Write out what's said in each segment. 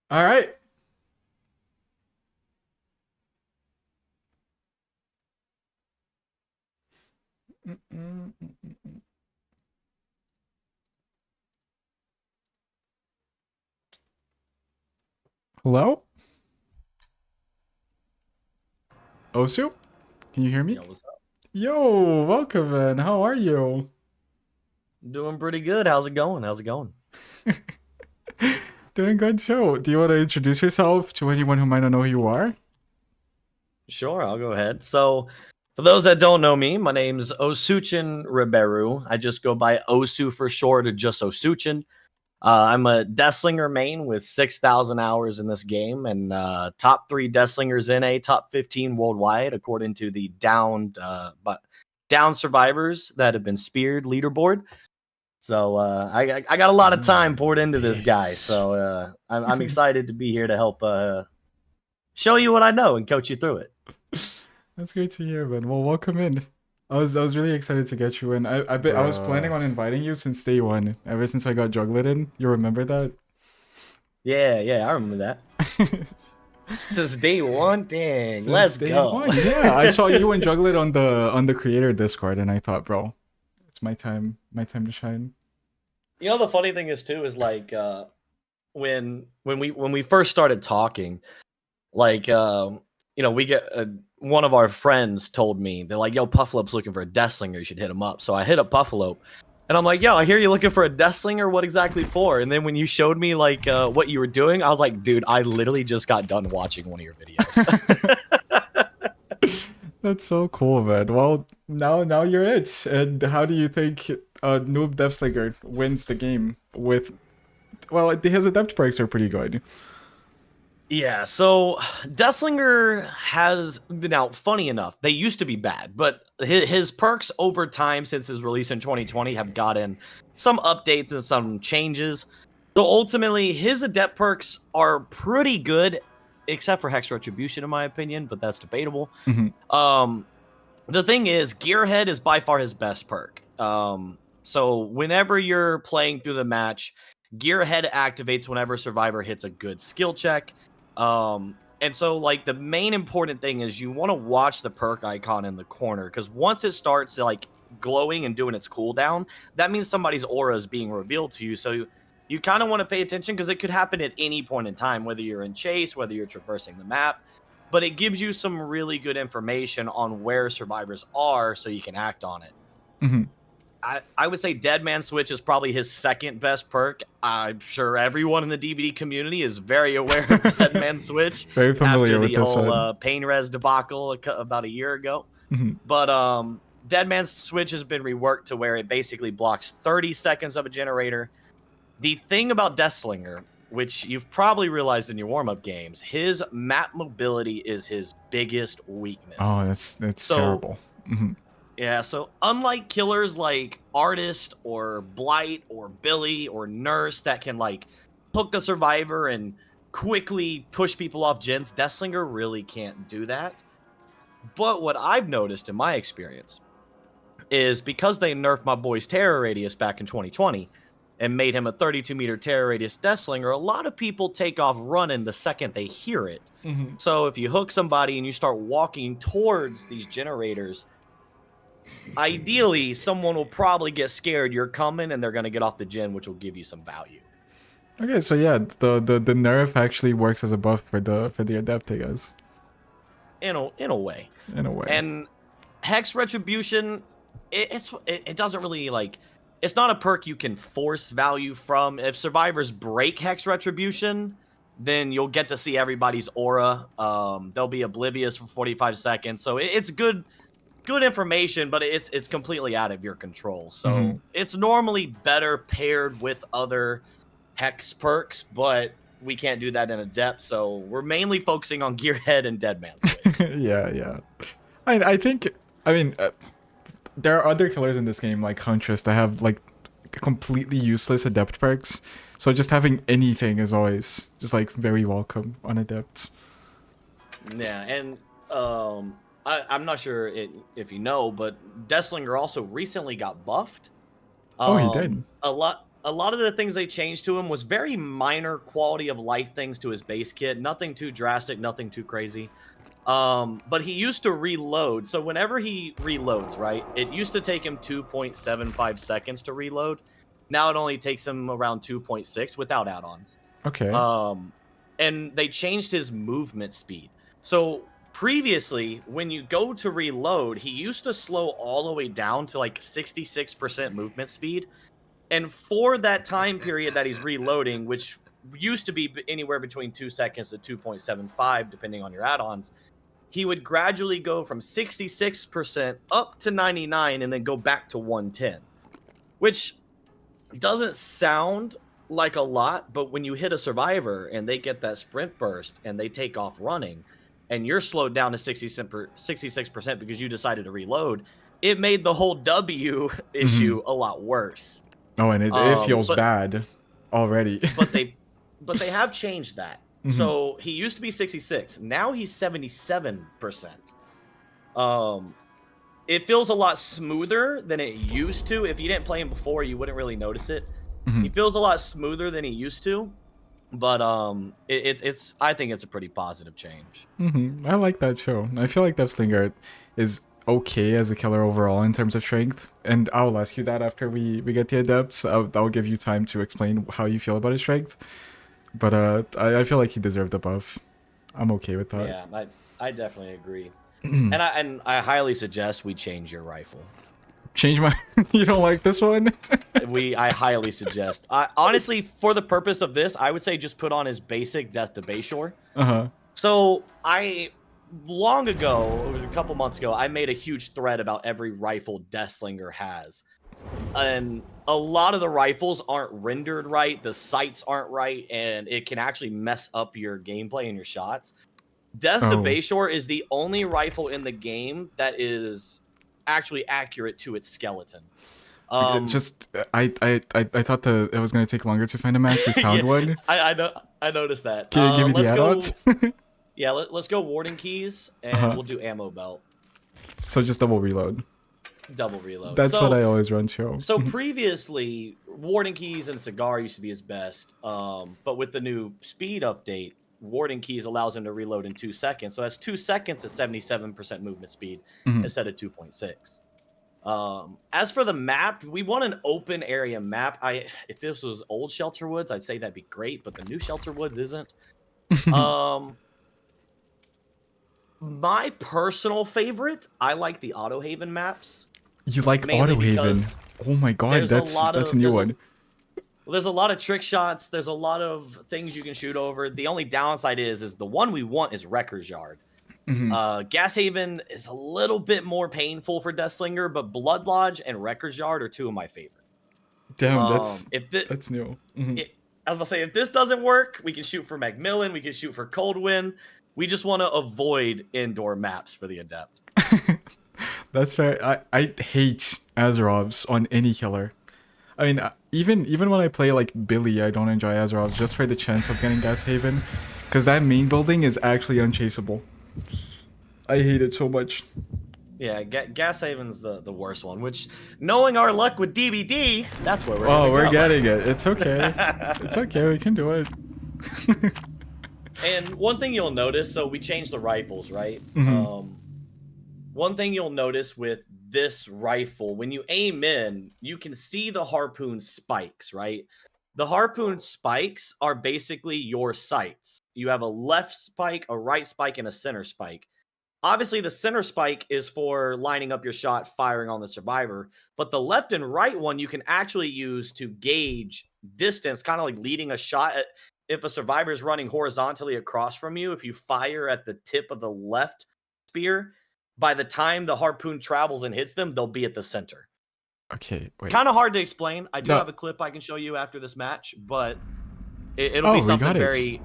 All right. Hello? Osu? Can you hear me? Yo, what's up? Yo, welcome, man. How are you? Doing pretty good. How's it going? How's it going? Doing good too. Do you want to introduce yourself to anyone who might not know who you are? Sure, I'll go ahead. So, for those that don't know me, my name's Osuchin Riberu. I just go by Osu for short, or just Osuchin. I'm a Deathslinger main with 6,000 hours in this game, and top three Deathlingers in a top 15 worldwide, according to the down survivors that have been speared leaderboard. So I got a lot of time Oh, poured into this guy. yes. So I'm excited to be here to help show you what I know and coach you through it. That's great to hear, man. Well, welcome in. I was really excited to get you in. I was planning Bruh. on inviting you since day one. Ever since I got Juglet in. You remember that? Yeah, yeah, I remember that. Since day one, dang, Since let's day go. one. Yeah, I saw you and Juglet on the creator Discord, and I thought, bro, it's my time to shine. You know the funny thing is too is like when we first started talking, like we get one of our friends told me they're like, "Yo, Puffalope's looking for a Deathslinger. You should hit him up." So I hit up Puffalope, and I'm like, "Yo, I hear you looking for a Deathslinger. What exactly for?" And then when you showed me like what you were doing, I was like, "Dude, I literally just got done watching one of your videos." That's so cool, man. Well, now you're it. And how do you think Noob Deathslinger wins the game with? Well, his adept perks are pretty good. Yeah, so Deathslinger has now. Funny enough, they used to be bad, but his perks over time since his release in 2020 have gotten some updates and some changes. So ultimately, his adept perks are pretty good, except for Hex Retribution, in my opinion, but that's debatable. Hmm. Um, the thing is, Gearhead is by far his best perk. So whenever you're playing through the match, Gearhead activates whenever Survivor hits a good skill check. And so like the main important thing is you want to watch the perk icon in the corner because once it starts like glowing and doing its cooldown, that means somebody's aura is being revealed to you. So you kind of want to pay attention because it could happen at any point in time, whether you're in chase, whether you're traversing the map, but it gives you some really good information on where survivors are so you can act on it. Hmm. I would say Dead Man Switch is probably his second best perk. I'm sure everyone in the DVD community is very aware of Dead Man Switch Very after familiar with the this whole one. Pain Res debacle about a year ago. Hmm. But Dead Man Switch has been reworked to where it basically blocks 30 seconds of a generator. The thing about Deathslinger, which you've probably realized in your warm-up games, his map mobility is his biggest weakness. Oh, that's So terrible. Hmm. yeah, so unlike killers like Artist or Blight or Billy or Nurse that can like hook a survivor and quickly push people off gens, Deathslinger really can't do that. But what I've noticed in my experience is because they nerfed my boy's terror radius back in 2020 and made him a 32-meter terror radius Deathslinger, a lot of people take off running the second they hear it. Hmm. So if you hook somebody and you start walking towards these generators, ideally someone will probably get scared you're coming and they're going to get off the gen, which will give you some value Okay, so yeah, the nerf actually works as a buff for the adept, I guess, in a way. in a way. And Hex Retribution, it doesn't really like, it's not a perk you can force value from. If survivors break Hex Retribution, then you'll get to see everybody's aura. They'll be oblivious for 45 seconds. So it's good information, but it's completely out of your control. Hmm. So it's normally better paired with other hex perks, but we can't do that in a depth. So we're mainly focusing on Gearhead and Dead Man Switch. Yeah, yeah. I think I mean there are other killers in this game like Huntress that have like completely useless adept perks. So just having anything is always just like very welcome on adepts. Yeah, and I'm not sure if you know, but Deathslinger also recently got buffed. Oh, he did. A lot. a lot of the things they changed to him was very minor quality of life things to his base kit. Nothing too drastic, nothing too crazy. But he used to reload. So whenever he reloads, right, it used to take him 2.75 seconds to reload. Now it only takes him around 2.6 without add-ons. Okay. And they changed his movement speed. So previously, when you go to reload, he used to slow all the way down to like 66% movement speed. And for that time period that he's reloading, which used to be anywhere between 2 seconds to 2.75, depending on your add-ons, he would gradually go from 66% up to 99 and then go back to 110, which doesn't sound like a lot, but when you hit a survivor and they get that sprint burst and they take off running and you're slowed down to 66% because you decided to reload, it made the whole W issue a lot worse. Oh, and it feels bad already. but they have changed that. So he used to be 66. Now he's 77%. It feels a lot smoother than it used to. If you didn't play him before, you wouldn't really notice it. He feels a lot smoother than he used to. But it's I think it's a pretty positive change. I like that show. I feel like Deathslinger is okay as a killer overall in terms of strength. And I'll ask you that after we get the adepts. I'll give you time to explain how you feel about his strength. But I feel like he deserved a buff. I'm okay with that. Yeah, I definitely agree. And I highly suggest we change your rifle. Change my... You don't like this one? I highly suggest. Honestly, for the purpose of this, I would say just put on his basic Death to Bayshore. So long ago, a couple months ago, I made a huge thread about every rifle Deathslinger has. And a lot of the rifles aren't rendered right, the sights aren't right, and it can actually mess up your gameplay and your shots. Death to Bayshore is the only rifle in the game that is actually accurate to its skeleton. I thought it was gonna take longer to find a match. We found one. I noticed that. Can you give me the add-ons? Yeah, let's go Warden Keys, and we'll do Ammo Belt. So just double reload. Double reload. That's what I always run show. So previously, Warden Keys and Cigar used to be his best. But with the new speed update, Warden Keys allows him to reload in 2 seconds. So that's 2 seconds at 77% movement speed instead of 2.6. As for the map, we want an open area map. If this was old Shelter Woods, I'd say that'd be great, but the new Shelter Woods isn't. My personal favorite, I like the Auto Haven maps. You like Auto Haven? Oh my god, that's a new one. Well, there's a lot of trick shots. There's a lot of things you can shoot over. The only downside is the one we want is Wrecker's Yard. Gas Haven is a little bit more painful for Deathslinger, but Blood Lodge and Wrecker's Yard are two of my favorite. Damn, that's new. I was gonna say, if this doesn't work, we can shoot for Macmillan, we can shoot for Coldwind. We just want to avoid indoor maps for the Adept. That's fair. I hate Azerovs on any killer. I mean, even when I play like Billy, I don't enjoy Azerovs just for the chance of getting Gas Haven, because that main building is actually unchaseable. I hate it so much. Yeah, Gas Haven's the worst one, which, knowing our luck with DBD, that's where we're getting it. It's okay. It's okay, we can do it. And one thing you'll notice, so we changed the rifles, right? One thing you'll notice with this rifle, when you aim in, you can see the harpoon spikes, right? The harpoon spikes are basically your sights. You have a left spike, a right spike, and a center spike. Obviously, the center spike is for lining up your shot, firing on the survivor. But the left and right one, you can actually use to gauge distance, kind of like leading a shot. If a survivor is running horizontally across from you, if you fire at the tip of the left spear, by the time the harpoon travels and hits them, they'll be at the center. Okay, wait. Kind of hard to explain. I do have a clip I can show you after this match, but it'll be something very,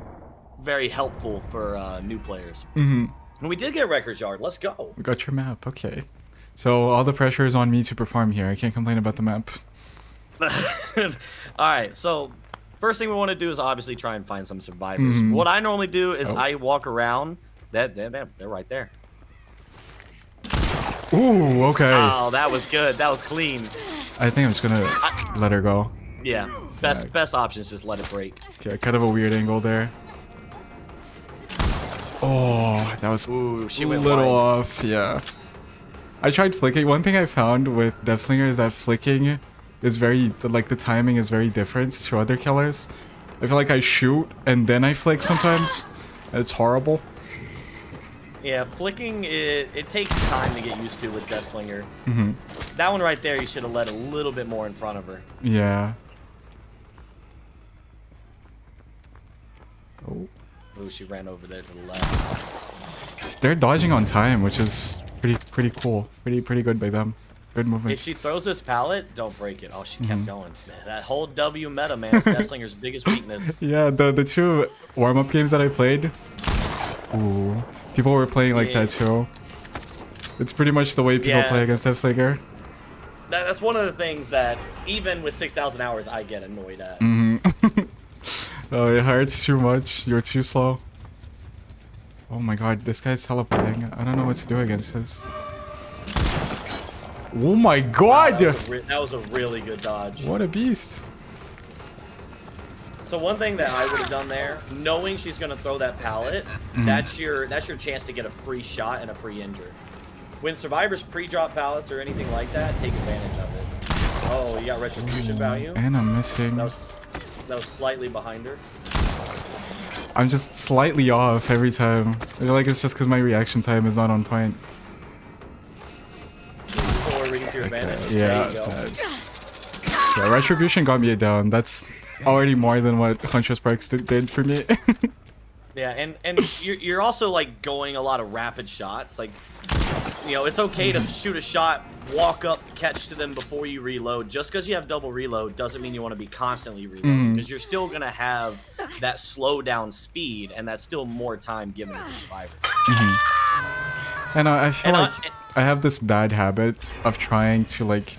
very helpful for new players. And we did get Wrecker's Yard. Let's go. We got your map. Okay. So all the pressure is on me to perform here. I can't complain about the map. All right, so first thing we want to do is obviously try and find some survivors. What I normally do is I walk around. They're right there. Ooh, okay. Oh, that was good. That was clean. I think I'm just gonna let her go. Yeah, best option is just let it break. Okay, kind of a weird angle there. Oh, that was She a went little wide. off. Yeah. I tried flicking. One thing I found with Deathslinger is that flicking is the timing is very different to other killers. I feel like I shoot and then I flick sometimes. It's horrible. Yeah, flicking, it takes time to get used to with Deathslinger. Mm-hmm. That one right there, you should have let a little bit more in front of her. Yeah. Oh. Ooh, she ran over there to the left. They're dodging on time, which is pretty cool. Pretty good by them. Good movement. If she throws this pallet, don't break it. Oh, she kept going. That whole W meta, man, is Deathslinger's biggest weakness. Yeah, the two warm-up games that I played. Ooh. People were playing like that too. It's pretty much the way people play against Deathslinger. That's one of the things that, even with 6,000 hours, I get annoyed at. Mm-hmm. Oh, it hurts too much. You're too slow. Oh my god, this guy's teleporting. I don't know what to do against this. Oh my god! Wow, that was a really good dodge. What a beast. So one thing that I would have done there, knowing she's gonna throw that pallet, that's your chance to get a free shot and a free injure. When survivors pre-drop pallets or anything like that, take advantage of it. Oh, you got retribution value. And I'm missing. That was slightly behind her. I'm just slightly off every time. I feel like it's just because my reaction time is not on point. Forward reading to your advantage. Yeah. There you go. Yeah, retribution got me down. That's already more than what Huntress Perks did for me. Yeah, and you're also like going a lot of rapid shots. Like, you know, it's okay to shoot a shot, walk up, catch to them before you reload. Just because you have double reload doesn't mean you want to be constantly reloading, because you're still gonna have that slow down speed, and that's still more time given to the survivor. And I feel like I have this bad habit of trying to like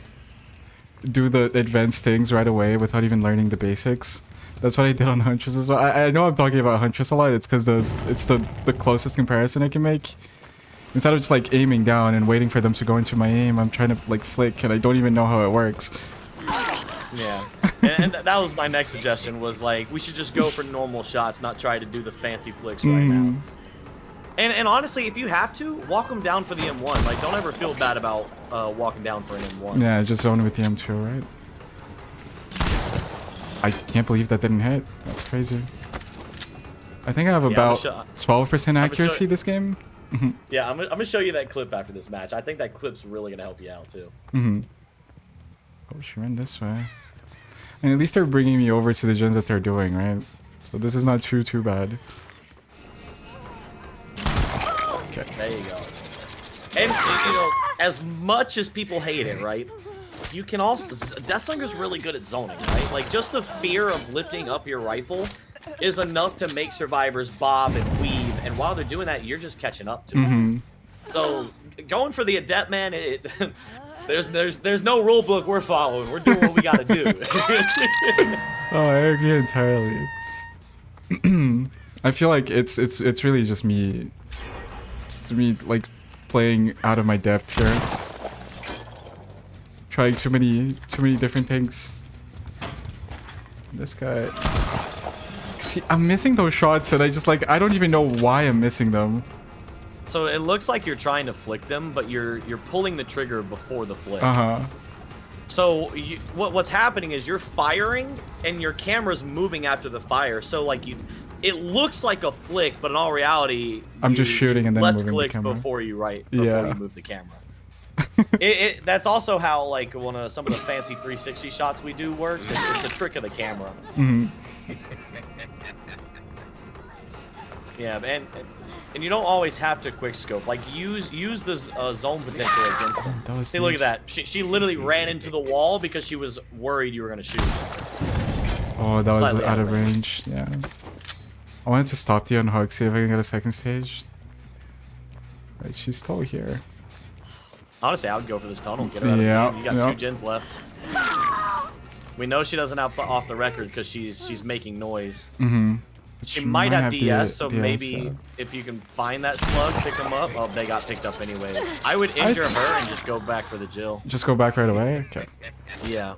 do the advanced things right away without even learning the basics. That's what I did on Huntress as well. I know I'm talking about Huntress a lot. It's because it's the closest comparison I can make. Instead of just like aiming down and waiting for them to go into my aim, I'm trying to like flick and I don't even know how it works. Yeah, and that was my next suggestion, was like, we should just go for normal shots, not try to do the fancy flicks right now. And honestly, if you have to, walk them down for the M1. Like, don't ever feel bad about walking down for an M1. Yeah, just zone with the M2, right? I can't believe that didn't hit. That's crazy. I think I have about 12% accuracy this game. Yeah, I'm gonna show you that clip after this match. I think that clip's really gonna help you out too. Oh, she ran this way. And at least they're bringing me over to the gens that they're doing, right? So this is not too bad. Okay. There you go. And you know, as much as people hate it, right? You can also, Deathslinger's really good at zoning, right? Like, just the fear of lifting up your rifle is enough to make survivors bob and weave, and while they're doing that, you're just catching up to them. So going for the adept, man, there's no rule book we're following. We're doing what we gotta do. Oh, I agree entirely. I feel like it's really just me like playing out of my depth here. Trying too many different things. This guy. See, I'm missing those shots and I don't even know why I'm missing them. So it looks like you're trying to flick them, but you're pulling the trigger before the flick. So what's happening is you're firing and your camera's moving after the fire. So like it looks like a flick, but in all reality, I'm just shooting and then left moving click the camera. before you move the camera. That's also how like some of the fancy 360 shots we do works. It's the trick of the camera. Yeah, and you don't always have to quick scope. Like use the zone potential against them. See, look at that. She literally ran into the wall because she was worried you were gonna shoot. Oh, that was out of range. Yeah. I wanted to stop the unhook, see if I can get a second stage. Right, she's still here. Honestly, I would go for this tunnel. Get her out of the game. You got 2 gens left. We know she doesn't have off the record because she's making noise. She might have DS, so maybe if you can find that slug, pick them up. Oh, they got picked up anyway. I would injure her and just go back for the Jill. Just go back right away? Okay. Yeah.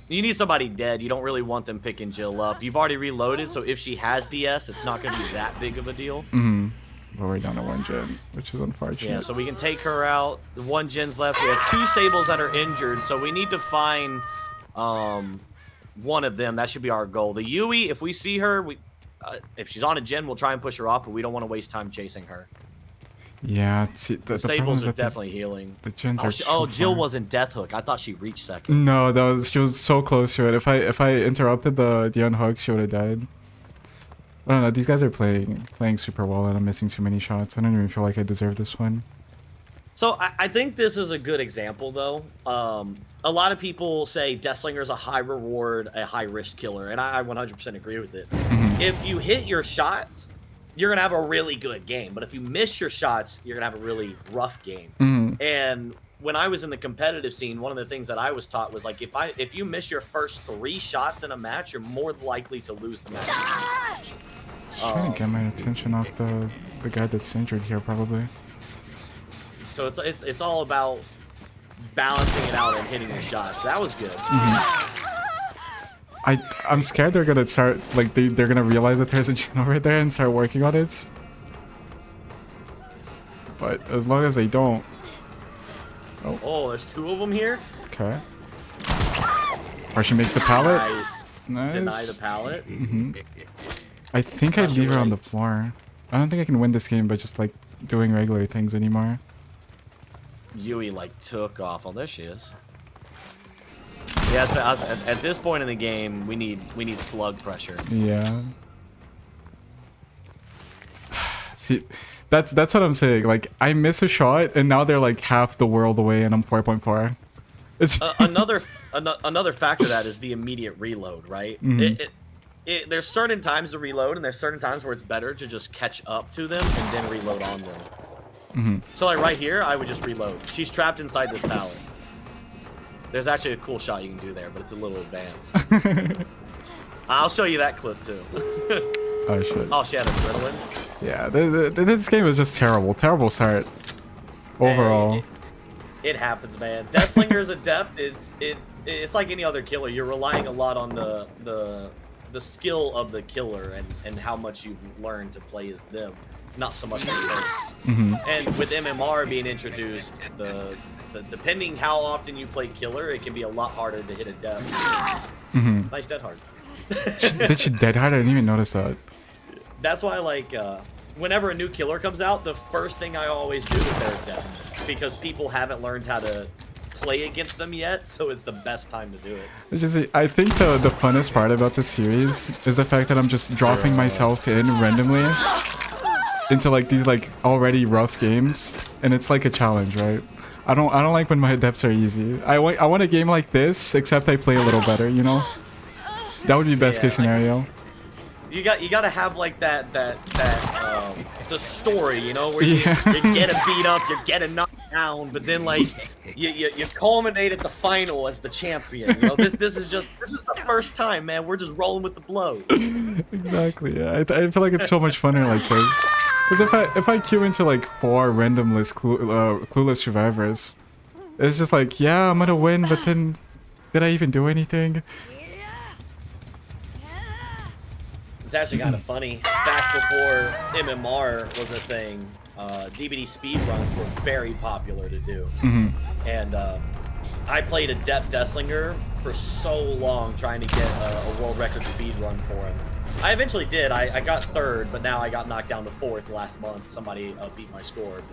You need somebody dead. You don't really want them picking Jill up. You've already reloaded, so if she has DS, it's not going to be that big of a deal. But we're down to 1 gen, which is unfortunate. Yeah, so we can take her out. The 1 gen's left. We have 2 Sables that are injured, so we need to find one of them. That should be our goal. The Yui, if we see her, if she's on a gen, we'll try and push her off, but we don't want to waste time chasing her. Yeah, see, the Sables are definitely healing. The gens are Jill wasn't Death Hook. I thought she reached second. No, she was so close to it. If I interrupted the unhook, she would have died. I don't know. These guys are playing super well, and I'm missing too many shots. I don't even feel like I deserve this one. So I think this is a good example, though. A lot of people say Deathslinger is a high reward, a high risk killer, and I 100% agree with it. If you hit your shots, you're gonna have a really good game. But if you miss your shots, you're gonna have a really rough game. And when I was in the competitive scene, one of the things that I was taught was like, if you miss your first 3 shots in a match, you're more likely to lose the match. Trying to get my attention off the guy that's injured here, probably. So it's all about balancing it out and hitting your shots. That was good. I'm scared they're gonna start, like, they're gonna realize that there's a gen over there and start working on it. But as long as they don't. Oh, there's 2 of them here. Okay. Or she makes the pallet. Nice. Deny the pallet. I think I'd leave her on the floor. I don't think I can win this game by just like doing regular things anymore. Yui like took off. Oh, there she is. Yeah, at this point in the game, we need slug pressure. Yeah. See, that's what I'm saying. Like, I miss a shot, and now they're like half the world away, and I'm 4.4. It's another factor that is the immediate reload, right? There's certain times to reload, and there's certain times where it's better to just catch up to them and then reload on them. So like right here, I would just reload. She's trapped inside this pallet. There's actually a cool shot you can do there, but it's a little advanced. I'll show you that clip too. Oh shit. Oh, she had adrenaline. Yeah, this game is just terrible. Terrible start. Overall. It happens, man. Deathslinger's adept. It's like any other killer. You're relying a lot on the skill of the killer and how much you've learned to play as them, not so much the perks. And with MMR being introduced, depending how often you play killer, it can be a lot harder to hit a death. Nice dead hard. Did she dead hard? I didn't even notice that. That's why, like, whenever a new killer comes out, the first thing I always do is their death, because people haven't learned how to play against them yet, so it's the best time to do it. I think the funnest part about this series is the fact that I'm just dropping myself in randomly into like these like already rough games, and it's like a challenge, right? I don't like when my adepts are easy. I want a game like this, except I play a little better, you know? That would be best case scenario. You gotta have like the story, you know, where you're getting beat up, you're getting knocked down, but then like you culminate at the final as the champion. You know, this is the first time, man. We're just rolling with the blows. Exactly. Yeah, I feel like it's so much funner like this. Because if I queue into like 4 randomless clueless survivors, it's just like, yeah, I'm gonna win, but then did I even do anything? It's actually kind of funny. Back before MMR was a thing, DVD speedruns were very popular to do. And I played Adept Deathslinger for so long trying to get a world record speedrun for him. I eventually did. I got 3rd, but now I got knocked down to 4th last month. Somebody beat my score.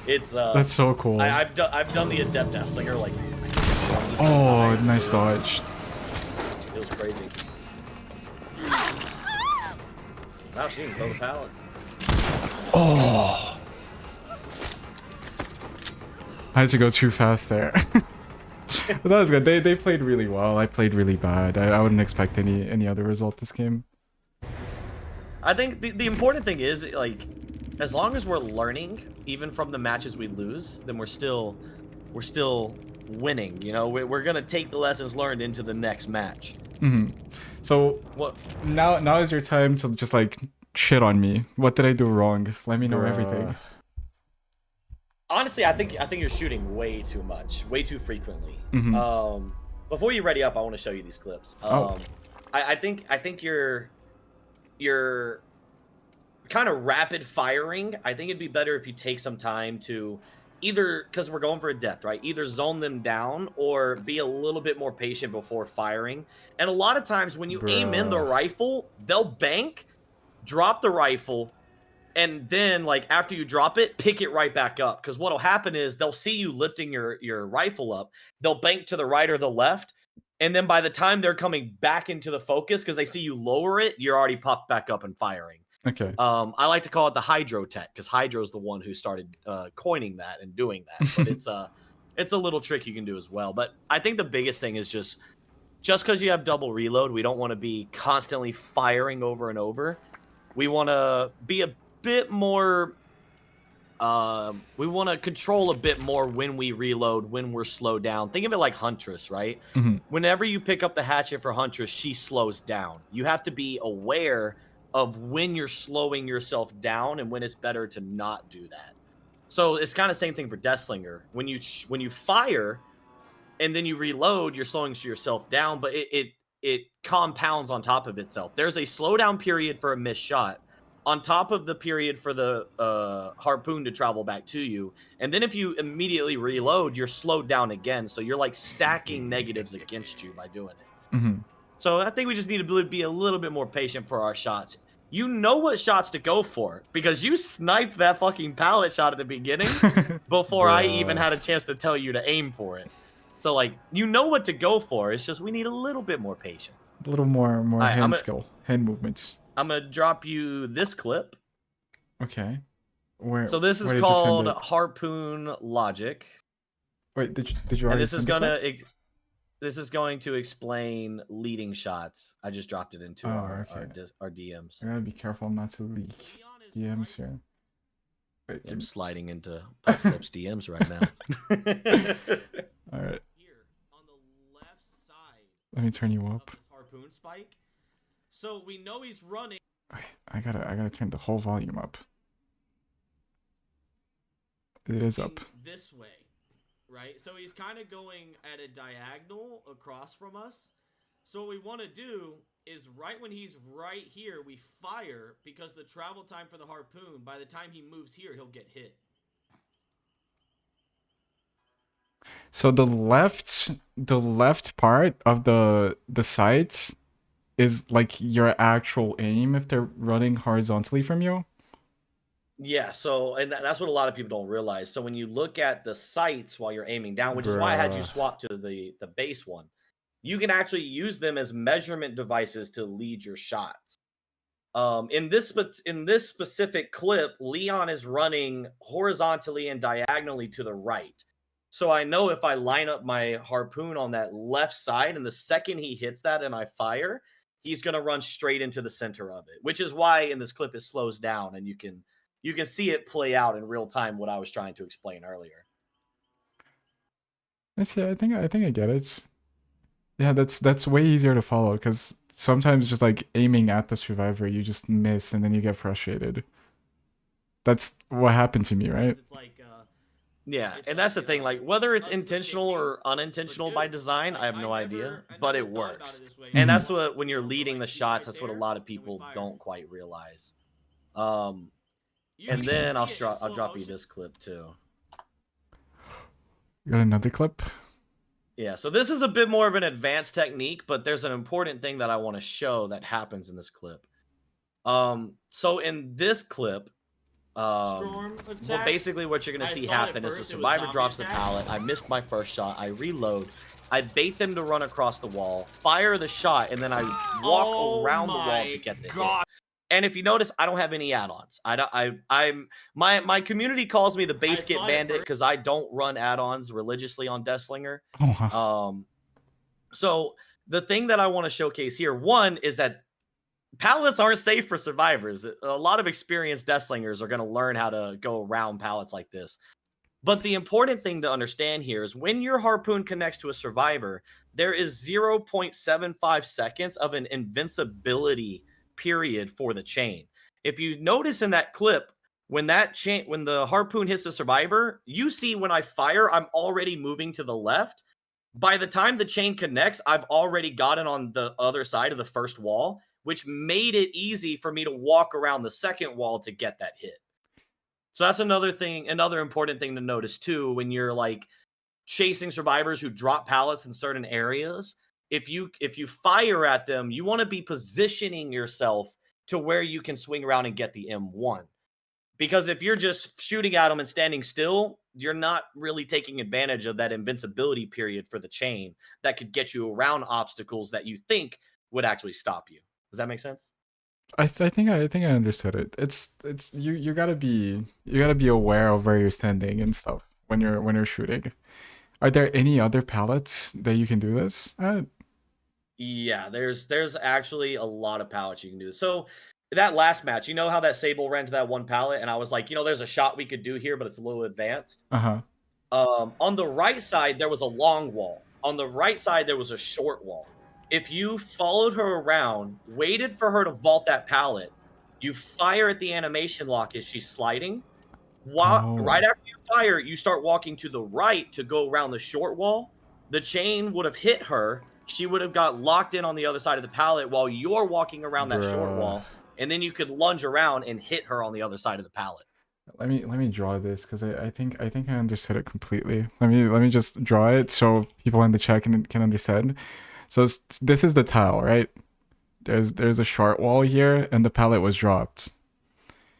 It's that's so cool. I've done the Adept Deathslinger like. Oh, nice dodge. It was crazy. Wow, she didn't throw the pallet. Oh. I had to go too fast there. But that was good. They played really well. I played really bad. I wouldn't expect any other result this game. I think the important thing is, like, as long as we're learning, even from the matches we lose, then we're still winning. You know, we're gonna take the lessons learned into the next match. So what? Now is your time to just like shit on me. What did I do wrong? Let me know everything. Honestly, I think you're shooting way too much, way too frequently. Before you ready up, I want to show you these clips. Oh, I think you're kind of rapid firing. I think it'd be better if you take some time to either, because we're going for a depth, right? Either zone them down or be a little bit more patient before firing. And a lot of times when you aim in the bruh. rifle, they'll bank, drop the rifle, and then like after you drop it, pick it right back up. Because what'll happen is they'll see you lifting your rifle up, they'll bank to the right or the left, and then by the time they're coming back into the focus because they see you lower it, you're already popped back up and firing. Okay. I like to call it the hydro tech because hydro's the one who started coining that and doing that. But it's a little trick you can do as well. But I think the biggest thing is just because you have double reload, we don't want to be constantly firing over and over. We want to be a bit more. We want to control a bit more when we reload, when we're slowed down. Think of it like Huntress, right? Mhm. Whenever you pick up the hatchet for Huntress, she slows down. You have to be aware of when you're slowing yourself down and when it's better to not do that. So it's kind of same thing for Deathslinger. When you fire and then you reload, you're slowing yourself down, but it compounds on top of itself. There's a slowdown period for a missed shot on top of the period for the harpoon to travel back to you. And then if you immediately reload, you're slowed down again. So you're like stacking negatives against you by doing it. Mhm. So I think we just need to be a little bit more patient for our shots. You know what shots to go for because you sniped that fucking pallet shot at the beginning before I even Bruh. had a chance to tell you to aim for it. So like you know what to go for. It's just we need a little bit more patience. A little more All right, hand skill, hand movements. I'm gonna drop you this clip. Okay. Where So this is did you send called it? Harpoon Logic, Wait, did you and already send it? this is going to explain leading shots. I just dropped it into Oh, okay. our DMs. I gotta be careful not to leak DMs here. Wait, I'm sliding into Pufflip's DMs right now. all right. Here on the left side. Let me turn you up. This harpoon spike. So we know he's running. I gotta turn the whole volume up. It is up. This way, right? So he's kind of going at a diagonal across from us. So what we want to do is right when he's right here, we fire because the travel time for the harpoon, by the time he moves here, he'll get hit. So the left part of the sights is like your actual aim if they're running horizontally from you. Yeah, so and that's what a lot of people don't realize. So when you look at the sights while you're aiming down, which is why I had you Bruh. swap to the base one, you can actually use them as measurement devices to lead your shots. In this specific clip, Leon is running horizontally and diagonally to the right. So I know if I line up my harpoon on that left side, and the second he hits that and I fire, he's gonna run straight into the center of it. Which is why in this clip it slows down and you can see it play out in real time. What I was trying to explain earlier. I see. I think I get it. Yeah, that's way easier to follow because sometimes just like aiming at the survivor, you just miss and then you get frustrated. That's what happened to me, right? It's like, yeah, and that's the thing. Like whether it's intentional or unintentional by design, I have no idea, but it works. And that's what when you're leading the shots, that's what a lot of people don't quite realize. And then I'll drop you this clip too. You got another clip? Yeah, so this is a bit more of an advanced technique, but there's an important thing that I want to show that happens in this clip. So in this clip, well, basically what you're going to see happen is the survivor drops the pallet. I missed my first shot. I reload. I bait them to run across the wall, fire the shot, and then I walk around the wall to get the hit. And if you notice, I don't have any add-ons. My community calls me the base kit bandit because I don't run add-ons religiously on Deathslinger. Oh, wow. So the thing that I want to showcase here, one, is that pallets aren't safe for survivors. A lot of experienced Deathslingers are going to learn how to go around pallets like this. But the important thing to understand here is when your harpoon connects to a survivor, there is 0.75 seconds of an invincibility period for the chain. If you notice in that clip, when the harpoon hits the survivor, you see when I fire, I'm already moving to the left. By the time the chain connects, I've already gotten on the other side of the first wall, which made it easy for me to walk around the second wall to get that hit. So that's another thing, another important thing to notice too when you're like chasing survivors who drop pallets in certain areas. If you fire at them, you want to be positioning yourself to where you can swing around and get the M1. Because if you're just shooting at them and standing still, you're not really taking advantage of that invincibility period for the chain that could get you around obstacles that you think would actually stop you. Does that make sense? I think I understood it. It's you gotta be aware of where you're standing and stuff when you're shooting. Are there any other pallets that you can do this? Yeah, there's actually a lot of pallets you can do. So that last match, you know how that Sable ran to that one pallet, and I was like, there's a shot we could do here, but it's a little advanced. Uh-huh. On the right side, there was a long wall. On the right side, there was a short wall. If you followed her around, waited for her to vault that pallet, you fire at the animation lock as she's sliding. Oh, Right after you fire, you start walking to the right to go around the short wall. The chain would have hit her. She would have got locked in on the other side of the pallet while you're walking around that short bruh. wall, and then you could lunge around and hit her on the other side of the pallet. Let me draw this because I think I understood it completely. Let me just draw it so people in the chat can understand. So this is the tile, right? There's a short wall here, and the pallet was dropped.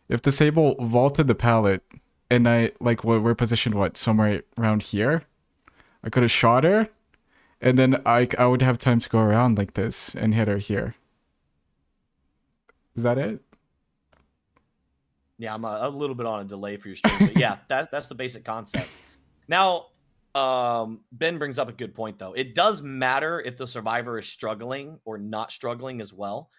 If the Sable vaulted the pallet, and I like we're positioned somewhere around here, I could have shot her, and then I would have time to go around like this and hit her here. Is that it? Yeah, I'm a little bit on a delay for your stream, but yeah, that's the basic concept. Now, Ben brings up a good point though. It does matter if the survivor is struggling or not struggling as well.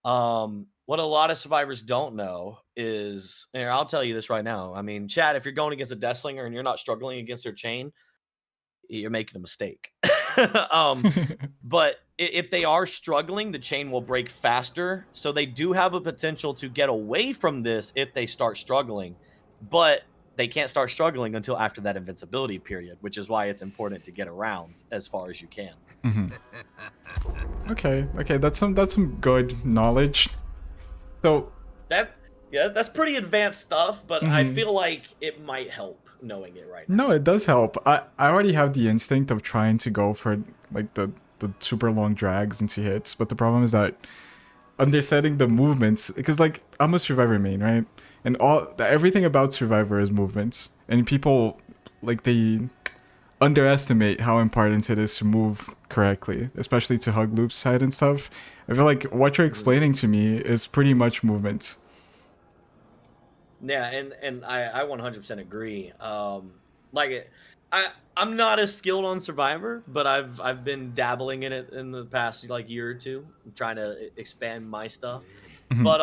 What a lot of survivors don't know is, and I'll tell you this right now. I mean, Chad, if you're going against a Deathslinger and you're not struggling against their chain, you're making a mistake. But if they are struggling, the chain will break faster. So they do have a potential to get away from this if they start struggling. But they can't start struggling until after that invincibility period, which is why it's important to get around as far as you can. Mhm. Okay, that's some good knowledge. So, That's pretty advanced stuff, but I mhm. feel like it might help knowing it right now. No, it does help. I already have the instinct of trying to go for like the super long drags into hits, but the problem is that understanding the movements, because like I'm a Survivor main, right? And everything about Survivor is movements, and people like they underestimate how important it is to move correctly, especially to hug loops side and stuff. I feel like what you're Mhm. explaining to me is pretty much movements. Yeah, and I 100% agree. Like I'm not as skilled on Survivor, but I've been dabbling in it in the past like year or two, trying to expand my stuff. Mhm. But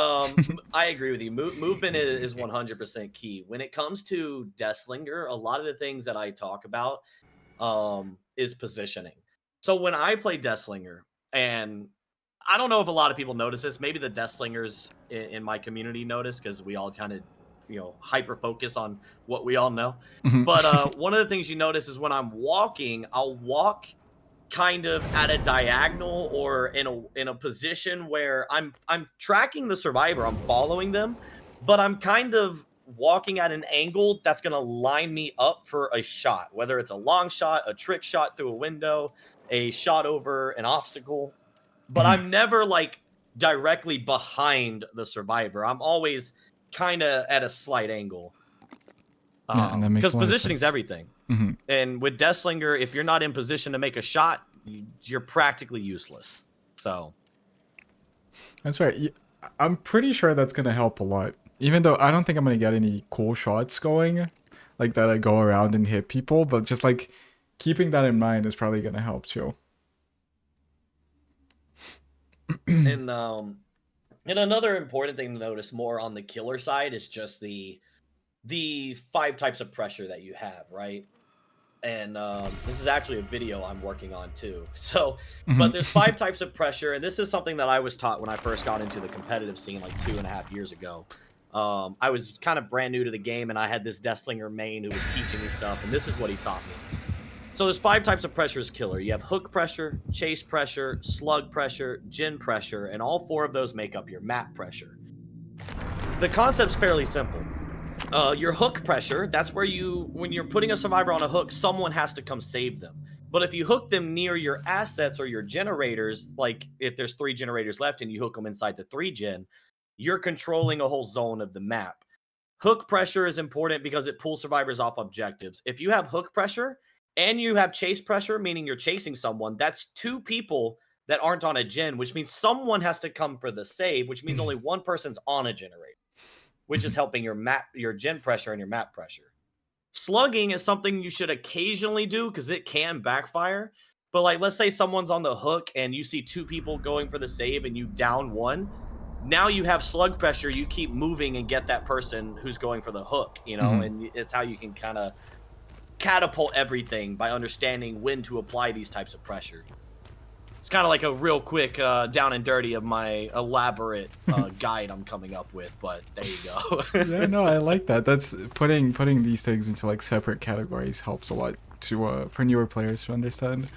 I agree with you. Movement is 100% key when it comes to Deathslinger. A lot of the things that I talk about is positioning. So when I play Deathslinger, and I don't know if a lot of people notice this, maybe the Deathslingers in my community notice because we all kind of hyper focus on what we all know. Mhm. But one of the things you notice is when I'm walking, I'll walk kind of at a diagonal or in a position where I'm tracking the survivor, I'm following them, but I'm kind of walking at an angle that's going to line me up for a shot, whether it's a long shot, a trick shot through a window, a shot over an obstacle, but Mhm. I'm never like directly behind the survivor. I'm always kind of at a slight angle. Yeah, and that makes Because a lot of positioning's sense. everything. Hmm. And with Deathslinger, if you're not in position to make a shot, you're practically useless. So, That's right. I'm pretty sure that's gonna help a lot. Even though I don't think I'm gonna get any cool shots going, like that I go around and hit people, but just like keeping that in mind is probably gonna help too. and another important thing to notice more on the killer side is just the five types of pressure that you have, right? And this is actually a video I'm working on too. So, Hmm. but there's five types of pressure, and this is something that I was taught when I first got into the competitive scene like 2.5 years ago. I was kind of brand new to the game, and I had this Deathslinger main who was teaching me stuff, and this is what he taught me. So there's 5 types of pressure as killer. You have hook pressure, chase pressure, slug pressure, gin pressure, and all 4 of those make up your map pressure. The concept's fairly simple. Your hook pressure, that's where when you're putting a survivor on a hook, someone has to come save them. But if you hook them near your assets or your generators, like if there's 3 generators left and you hook them inside the 3 gen, you're controlling a whole zone of the map. Hook pressure is important because it pulls survivors off objectives. If you have hook pressure and you have chase pressure, meaning you're chasing someone, that's 2 people that aren't on a gen, which means someone has to come for the save, which means only one person's on a generator, which is helping your gen pressure and your map pressure. Slugging is something you should occasionally do because it can backfire. But like, let's say someone's on the hook and you see 2 people going for the save and you down one. Now you have slug pressure. You keep moving and get that person who's going for the hook, you know, and it's how you can kind of catapult everything by understanding when to apply these types of pressure. It's kind of like a real quick down and dirty of my elaborate guide I'm coming up with, but there you go. Yeah, no, I like that. That's putting these things into like separate categories helps a lot to for newer players to understand.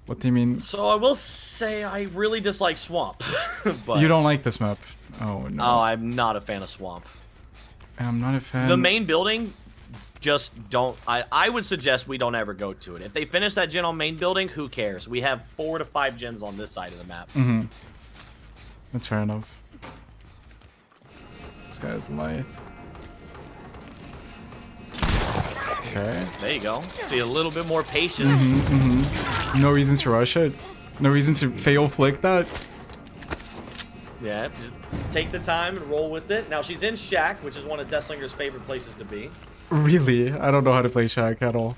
What do you mean? So I will say I really dislike Swamp. But you don't like this map? Oh no. Oh, I'm not a fan of Swamp. I'm not a fan. The main building, just don't. I would suggest we don't ever go to it. If they finish that gen on main building, who cares? We have 4 to 5 gens on this side of the map. That's fair enough. This guy is light. Okay. There you go. See a little bit more patience. No reason to rush it. No reason to fail flick that. Yeah, just take the time and roll with it. Now she's in Shack, which is one of Deathslinger's favorite places to be. Really? I don't know how to play Shack at all.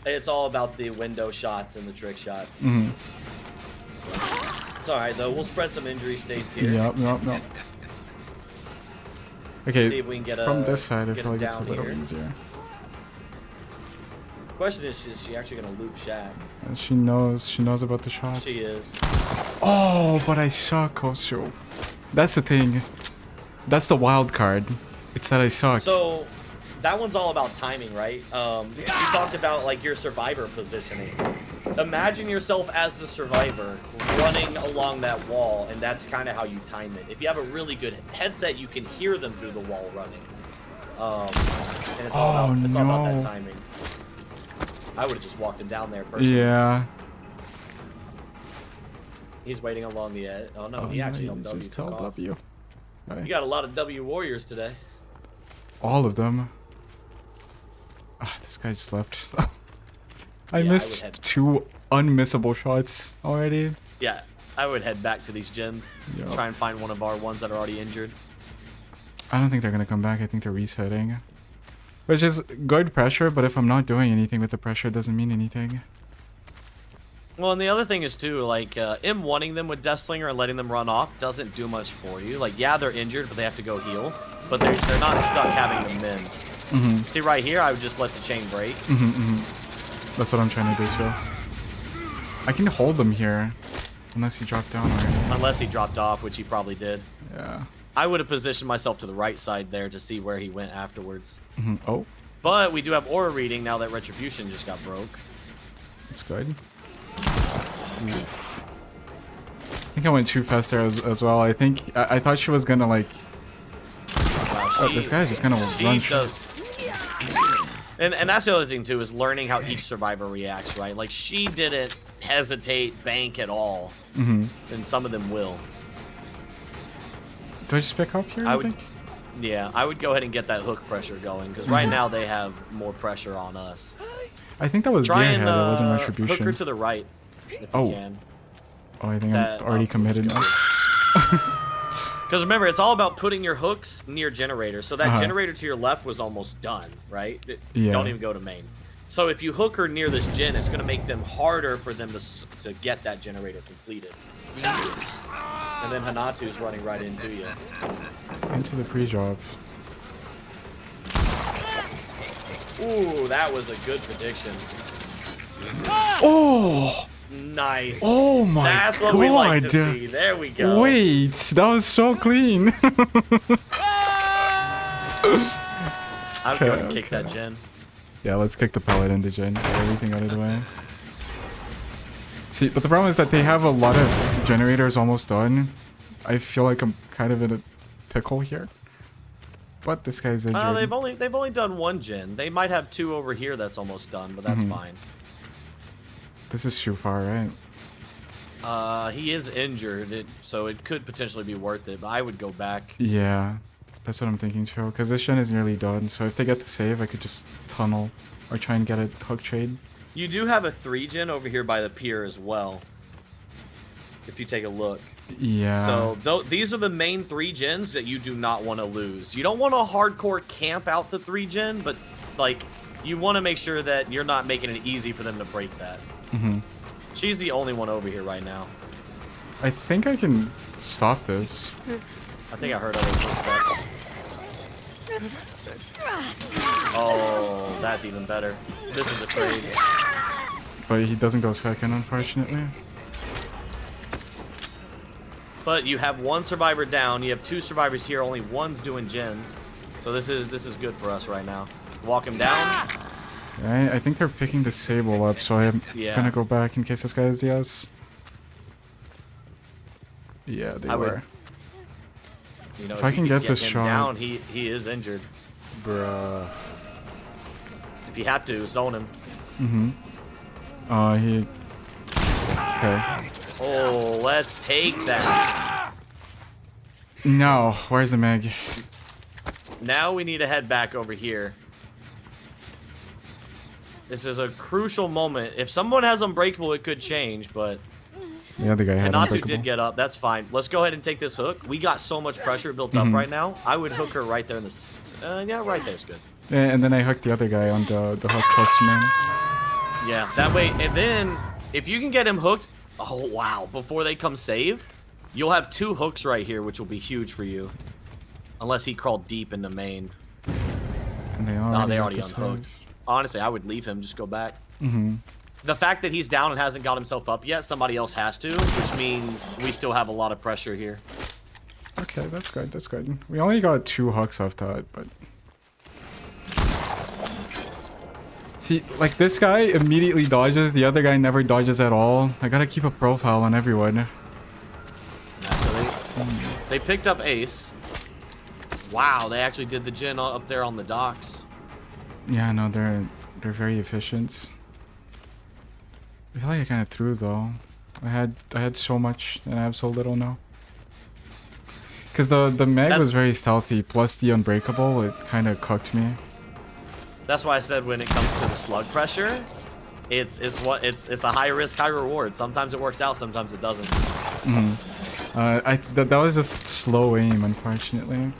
It's all about the window shots and the trick shots. It's alright though. We'll spread some injury states here. Yep. Okay, see if we can get from this side I feel like it's a down little here. easier. Question is she actually gonna loop Shack? And she knows about the shot. She is. Oh, but I suck, Kosho. That's the thing. That's the wild card. It's that I suck. So that one's all about timing, right? You talked about like your survivor positioning. Imagine yourself as the survivor running along that wall, and that's kind of how you time it. If you have a really good headset, you can hear them through the wall running. And it's all about that timing. I would have just walked him down there personally. Yeah. He's waiting along the edge. Oh no, he actually helped W. Just tell W. Right. You got a lot of W warriors today. All of them. Ah, this guy just left. I missed 2 unmissable shots already. Yeah, I would head back to these gens. Yep. Try and find one of our ones that are already injured. I don't think they're gonna come back. I think they're resetting. Which is good pressure, but if I'm not doing anything with the pressure, it doesn't mean anything. Well, and the other thing is too, like M1ing them with Deathslinger and letting them run off doesn't do much for you. Like, yeah, they're injured, but they have to go heal. But they're not stuck having them in. See, right here, I would just let the chain break. That's what I'm trying to do, so. I can hold them here, unless he dropped down already. Unless he dropped off, which he probably did. Yeah. I would have positioned myself to the right side there to see where he went afterwards. Oh. But we do have aura reading now that Retribution just got broke. That's good. Oof. I think I went too fast there as well. I think I thought she was gonna like. Wow, this guy's just gonna run. And that's the other thing too, is learning how each survivor reacts, right? Like, she didn't hesitate, bank at all, and some of them will. Do I just pick up here? Yeah, I would go ahead and get that hook pressure going, because right now they have more pressure on us. I think that was Gearhead, that wasn't Retribution. Hook her to the right, if you can. Oh, I think I'm already committed now. Because remember, it's all about putting your hooks near generators. So that generator to your left was almost done, right? Yeah. Don't even go to main. So if you hook her near this gen, it's going to make them harder for them to get that generator completed. And then Hanatu's running right into you. Into the pre-drop. Ooh, that was a good prediction. Oh! Nice. Oh my god. That's what we like to see. There we go. Wait, that was so clean. I'm going to kick that gen. Yeah, let's kick the paladin to Jin. Get everything out of the way. See, but the problem is that they have a lot of generators almost done. I feel like I'm kind of in a pickle here. But this guy's injured. They've only done one gen. They might have 2 over here that's almost done, but that's fine. This is Shufar, right? He is injured, so it could potentially be worth it, but I would go back. Yeah, that's what I'm thinking too. Because this gen is nearly done, so if they get the save, I could just tunnel or try and get a hook trade. You do have a 3 gen over here by the pier as well. If you take a look. Yeah. So these are the main 3 gens that you do not want to lose. You don't want to hardcore camp out the 3 gen, but like you want to make sure that you're not making it easy for them to break that. She's the only one over here right now. I think I can stop this. I think I heard other footsteps. Oh, that's even better. This is a trade. But he doesn't go second, unfortunately. But you have 1 survivor down. You have 2 survivors here. Only one's doing gens. So this is good for us right now. Walk him down. Yeah, I think they're picking the Sable up, so I'm gonna go back in case this guy is DS. Yeah, they were. You know, if I can get this him shot down, he is injured. Bruh. If you have to, zone him. He... Okay. Oh, let's take that. No, where's the Meg? Now we need to head back over here. This is a crucial moment. If someone has Unbreakable, it could change, but... The other guy had Natu Unbreakable. did get up. That's fine. Let's go ahead and take this hook. We got so much pressure built up right now. I would hook her right there in the... yeah, right there's good. And then I hooked the other guy on the hook plus man. Yeah, that way. And then, if you can get him hooked... Oh, wow. Before they come save, you'll have 2 hooks right here, which will be huge for you. Unless he crawled deep into main. And they already unhooked. Honestly, I would leave him. Just go back. The fact that he's down and hasn't got himself up yet, somebody else has to, which means we still have a lot of pressure here. Okay, that's good. That's good. We only got 2 hooks off that, but... See, like this guy immediately dodges, the other guy never dodges at all. I gotta keep a profile on everyone. Yeah, so they picked up Ace. Wow, they actually did the gen up there on the docks. Yeah, no, they're very efficient. I feel like I kind of threw though. I had so much and I have so little now. Cause the Meg was very stealthy, plus the Unbreakable, it kind of cooked me. That's why I said when it comes to the slug pressure, it's a high risk, high reward. Sometimes it works out, sometimes it doesn't. That was just slow aim, unfortunately.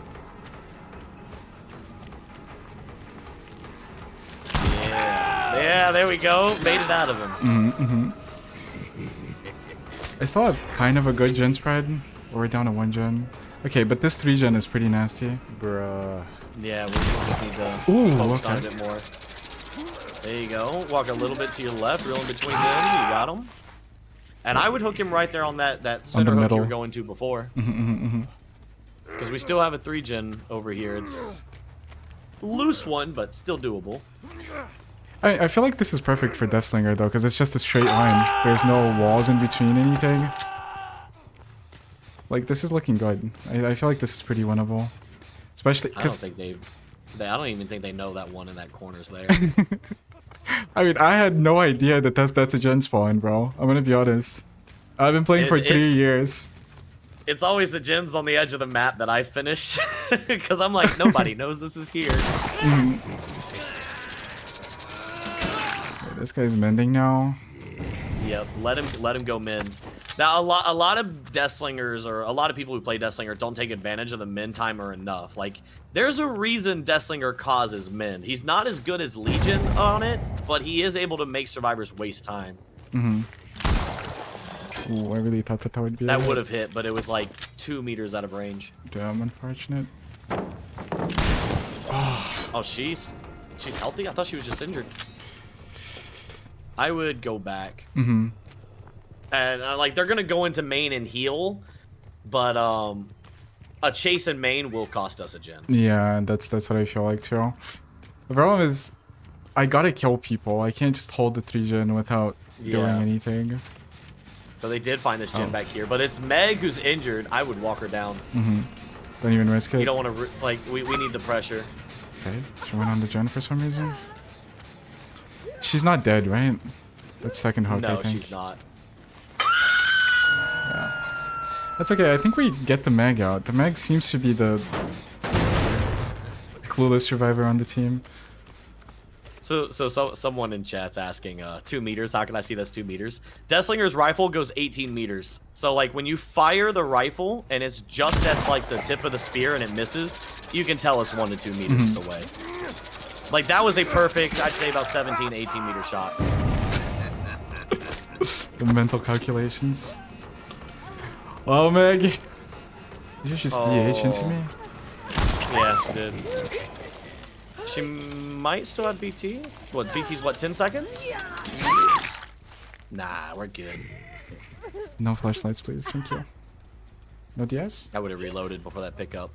Yeah, there we go. Made it out of him. I still have kind of a good gen spread. We're down to 1 gen. Okay, but this 3 gen is pretty nasty. Bruh. Yeah, we just need to focus on it a bit more. There you go. Walk a little bit to your left, reel in between them. You got him. And I would hook him right there on that center hook you were going to before. Because we still have a 3 gen over here. It's a loose one, but still doable. I feel like this is perfect for Deathslinger though, because it's just a straight line. There's no walls in between anything. Like, this is looking good. I feel like this is pretty winnable. Especially because... I don't even think they know that one in that corner's there. I mean, I had no idea that that's a gen spawn, bro. I'm gonna be honest. I've been playing for 3 years. It's always the gens on the edge of the map that I finished. Because I'm like, nobody knows this is here. This guy's mending now. Yep, let him go mend. Now a lot of Deathslingers or a lot of people who play Deathslinger don't take advantage of the mend timer enough. Like, there's a reason Deathslinger causes mend. He's not as good as Legion on it, but he is able to make survivors waste time. Ooh, I really thought that would be. That would have hit, but it was like 2 meters out of range. Damn unfortunate. Oh, she's healthy? I thought she was just injured. I would go back. And like, they're gonna go into main and heal, but a chase in main will cost us a gen. Yeah, that's what I feel like too. The problem is, I gotta kill people. I can't just hold the 3 gen without doing anything. So they did find this gen back here, but it's Meg who's injured. I would walk her down. Don't even risk it. You don't want to, like, we need the pressure. Okay, she went on the gen for some reason. She's not dead, right? That's second hook, I No, think. she's not. Yeah. That's okay. I think we get the Meg out. The Meg seems to be the clueless survivor on the team. So someone in chat's asking, 2 meters. How can I see that's 2 meters? Deathslinger's rifle goes 18 meters. So like when you fire the rifle and it's just at like the tip of the spear and it misses, you can tell it's 1 to 2 meters away. Like that was a perfect, I'd say about 17, 18 meter shot. The mental calculations. Oh, Meg. Did you just DH into me? Yeah, she did. She might still have BT. What, BT's what, 10 seconds? Nah, we're good. No flashlights, please. Thank you. No DS? I would have reloaded before that pickup.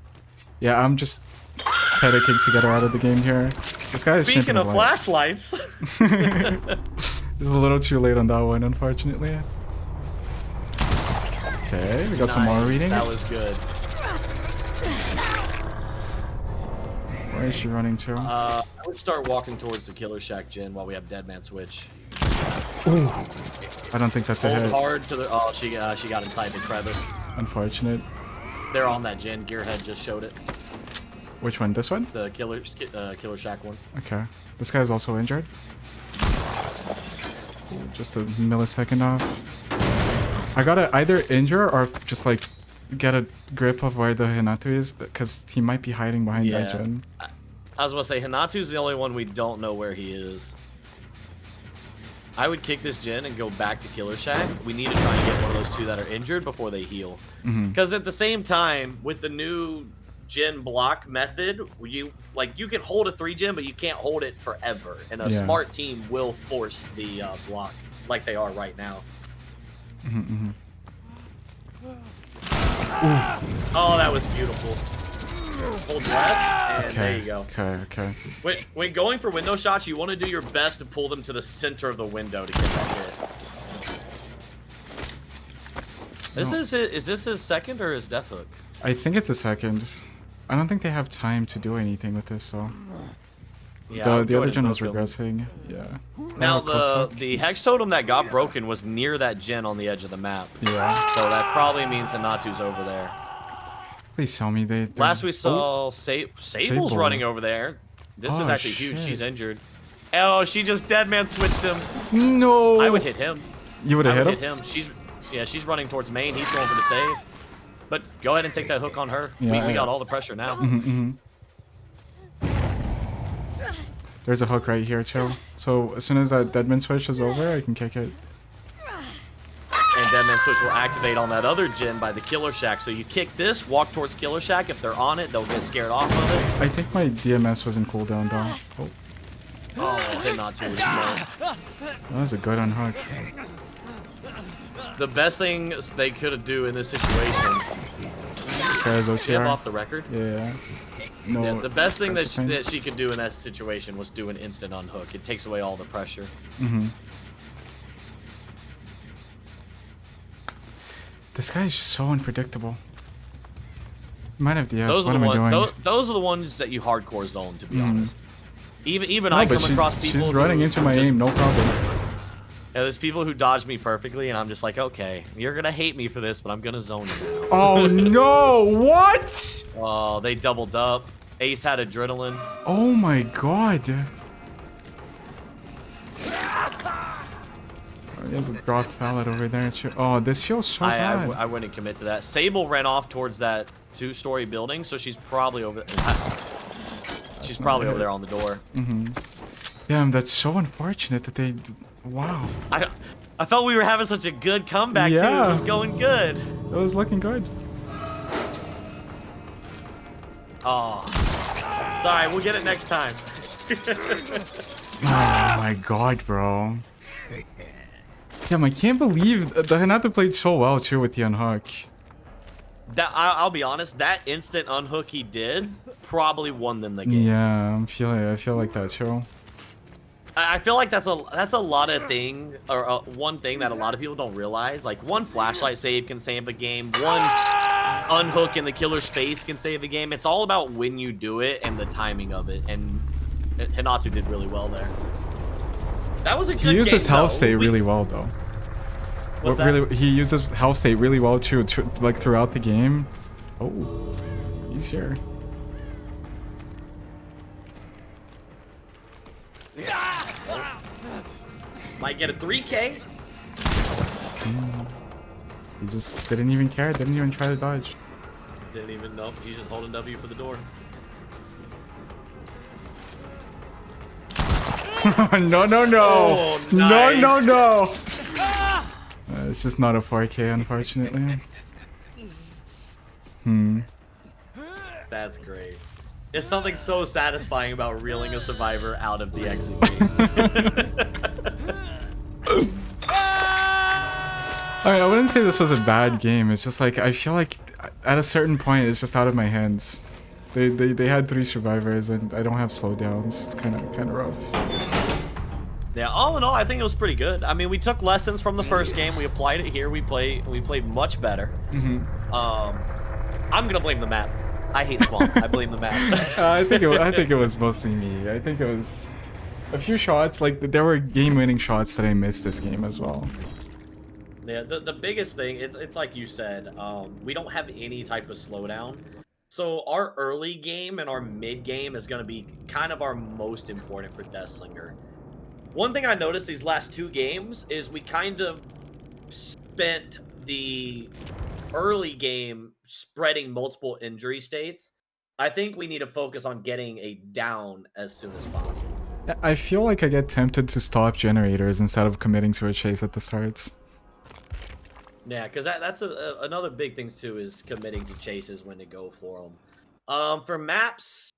Yeah, I'm just panicking to get her out of the game here. This guy is Speaking of flashlights. It's a little too late on that one, unfortunately. Okay, we got some more reading. That was good. Where is she running to? I would start walking towards the Killer Shack gen while we have Deadman switch. Ooh. I don't think that's a hit. Hold hard to the. Oh, she got inside the crevice. Unfortunate. They're on that gen. Gearhead just showed it. Which one? This one? The Killer Shack one. Okay. This guy's also injured. Just a millisecond off. I gotta either injure or just like get a grip of where the Hinatu is, because he might be hiding behind that gen. I was gonna say Hinatu's the only one we don't know where he is. I would kick this gen and go back to Killer Shack. We need to try and get one of those 2 that are injured before they heal. Because at the same time, with the new gen block method, you can hold a 3 gen, but you can't hold it forever. And a smart team will force the block like they are right now. Oh, that was beautiful. Hold left, and there you go. Okay. When going for window shots, you want to do your best to pull them to the center of the window to get that hit. Is this his second or his death hook? I think it's a second. I don't think they have time to do anything with this, so. Yeah, the other gen was regressing. Yeah. Now the hex totem that got broken was near that gen on the edge of the map. Yeah. So that probably means Hinatu's over there. Please tell me they. Last we saw, Sable's running over there. This is actually huge. She's injured. Oh, she just deadman switched him. No. I would hit him. You would have hit him? She's running towards main. He's going for the save. But go ahead and take that hook on her. Yeah, we got all the pressure now. There's a hook right here too. So as soon as that deadman switch is over, I can kick it. And Deadman Switch will activate on that other gen by the Killer Shack. So you kick this, walk towards Killer Shack. If they're on it, they'll get scared off of it. I think my DMS was in cooldown though. Oh, Hinatu was smart. That was a good unhook. The best thing they could do in this situation. This guy is OTR. Off the record. Yeah. No. Yeah, the best thing that she could do in that situation was do an instant unhook. It takes away all the pressure. This guy is just so unpredictable. Might have DS. What am I doing? Those are the ones that you hardcore zone, to be honest. Even I come across people. She's running into my aim, no problem. Yeah, there's people who dodge me perfectly, and I'm just like, okay, you're gonna hate me for this, but I'm gonna zone you now. Oh no! What? Oh, they doubled up. Ace had adrenaline. Oh my god. There's a dropped pallet over there. Oh, this feels so bad. I wouldn't commit to that. Sable ran off towards that 2-story building, so she's probably over there. She's probably over there on the door. Damn, that's so unfortunate that they... Wow. I thought we were having such a good comeback, too. It was going good. It was looking good. Oh. Sorry, we'll get it next time. Oh my god, bro. Damn, I can't believe the Hinata played so well too with the unhook. I'll be honest, that instant unhook he did probably won them the game. Yeah, I feel like that too. I feel like that's a lot of thing, or one thing that a lot of people don't realize. Like, one flashlight save can save a game. One unhook in the killer's face can save a game. It's all about when you do it and the timing of it. And Hinatu did really well there. That was a good game. He used his health state We- really well, though. What's that? Really, he used his health state really well too, like throughout the game. Oh, he's here. Might get a 3K. He just didn't even care. Didn't even try to dodge. Didn't even know. He's just holding W for the door. No, no, no. Oh, nice. No, no, no. It's just not a 4K, unfortunately. That's great. There's something so satisfying about reeling a survivor out of the exit game. I wouldn't say this was a bad game. It's just like I feel like at a certain point it's just out of my hands. They had 3 survivors and I don't have slowdowns. It's kind of rough. Yeah, all in all, I think it was pretty good. I mean, we took lessons from the first game. We applied it here. We played much better. I'm gonna blame the map. I hate Swamp. I blame the map. I think it was mostly me. I think it was a few shots. Like there were game-winning shots that I missed this game as well. Yeah, the biggest thing, it's like you said, we don't have any type of slowdown. So our early game and our mid game is going to be kind of our most important for Deathslinger. One thing I noticed these last 2 games is we kind of spent the early game spreading multiple injury states. I think we need to focus on getting a down as soon as possible. I feel like I get tempted to stop generators instead of committing to a chase at the starts. Yeah, because that's another big thing too, is committing to chases when to go for them. For maps,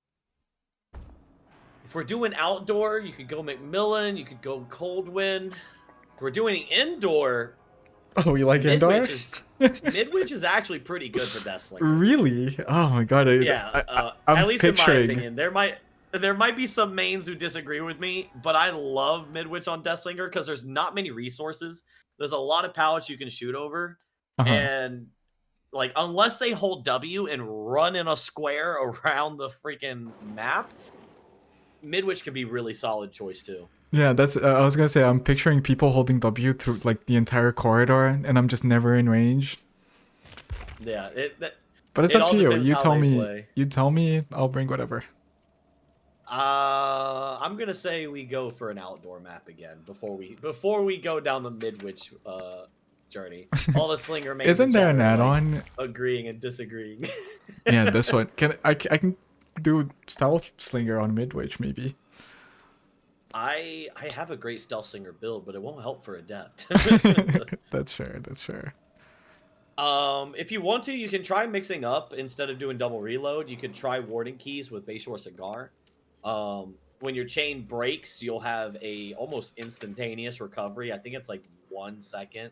if we're doing outdoor, you could go Macmillan, you could go Coldwind. If we're doing indoor, oh, you like indoor? Midwich is actually pretty good for Deathslinger. Really? Oh my god! I'm at least picturing... in my opinion, there might be some mains who disagree with me, but I love Midwich on Deathslinger because there's not many resources. There's a lot of pallets you can shoot over, and like unless they hold W and run in a square around the freaking map, Midwich can be really solid choice too. Yeah, that's. I was gonna say I'm picturing people holding W through like the entire corridor, and I'm just never in range. Yeah, but it's up to you. You tell me. Play. You tell me. I'll bring whatever. I'm gonna say we go for an outdoor map again before we go down the Midwich journey. All the slinger mains. Isn't there an add-on? Agreeing and disagreeing. Yeah, this one. I can do stealth slinger on Midwich maybe. I have a great stealth slinger build, but it won't help for adept. That's fair. That's fair. If you want to, you can try mixing up instead of doing double reload. You could try warding keys with Bayshore Cigar. When your chain breaks, you'll have a almost instantaneous recovery. I think it's like 1 second.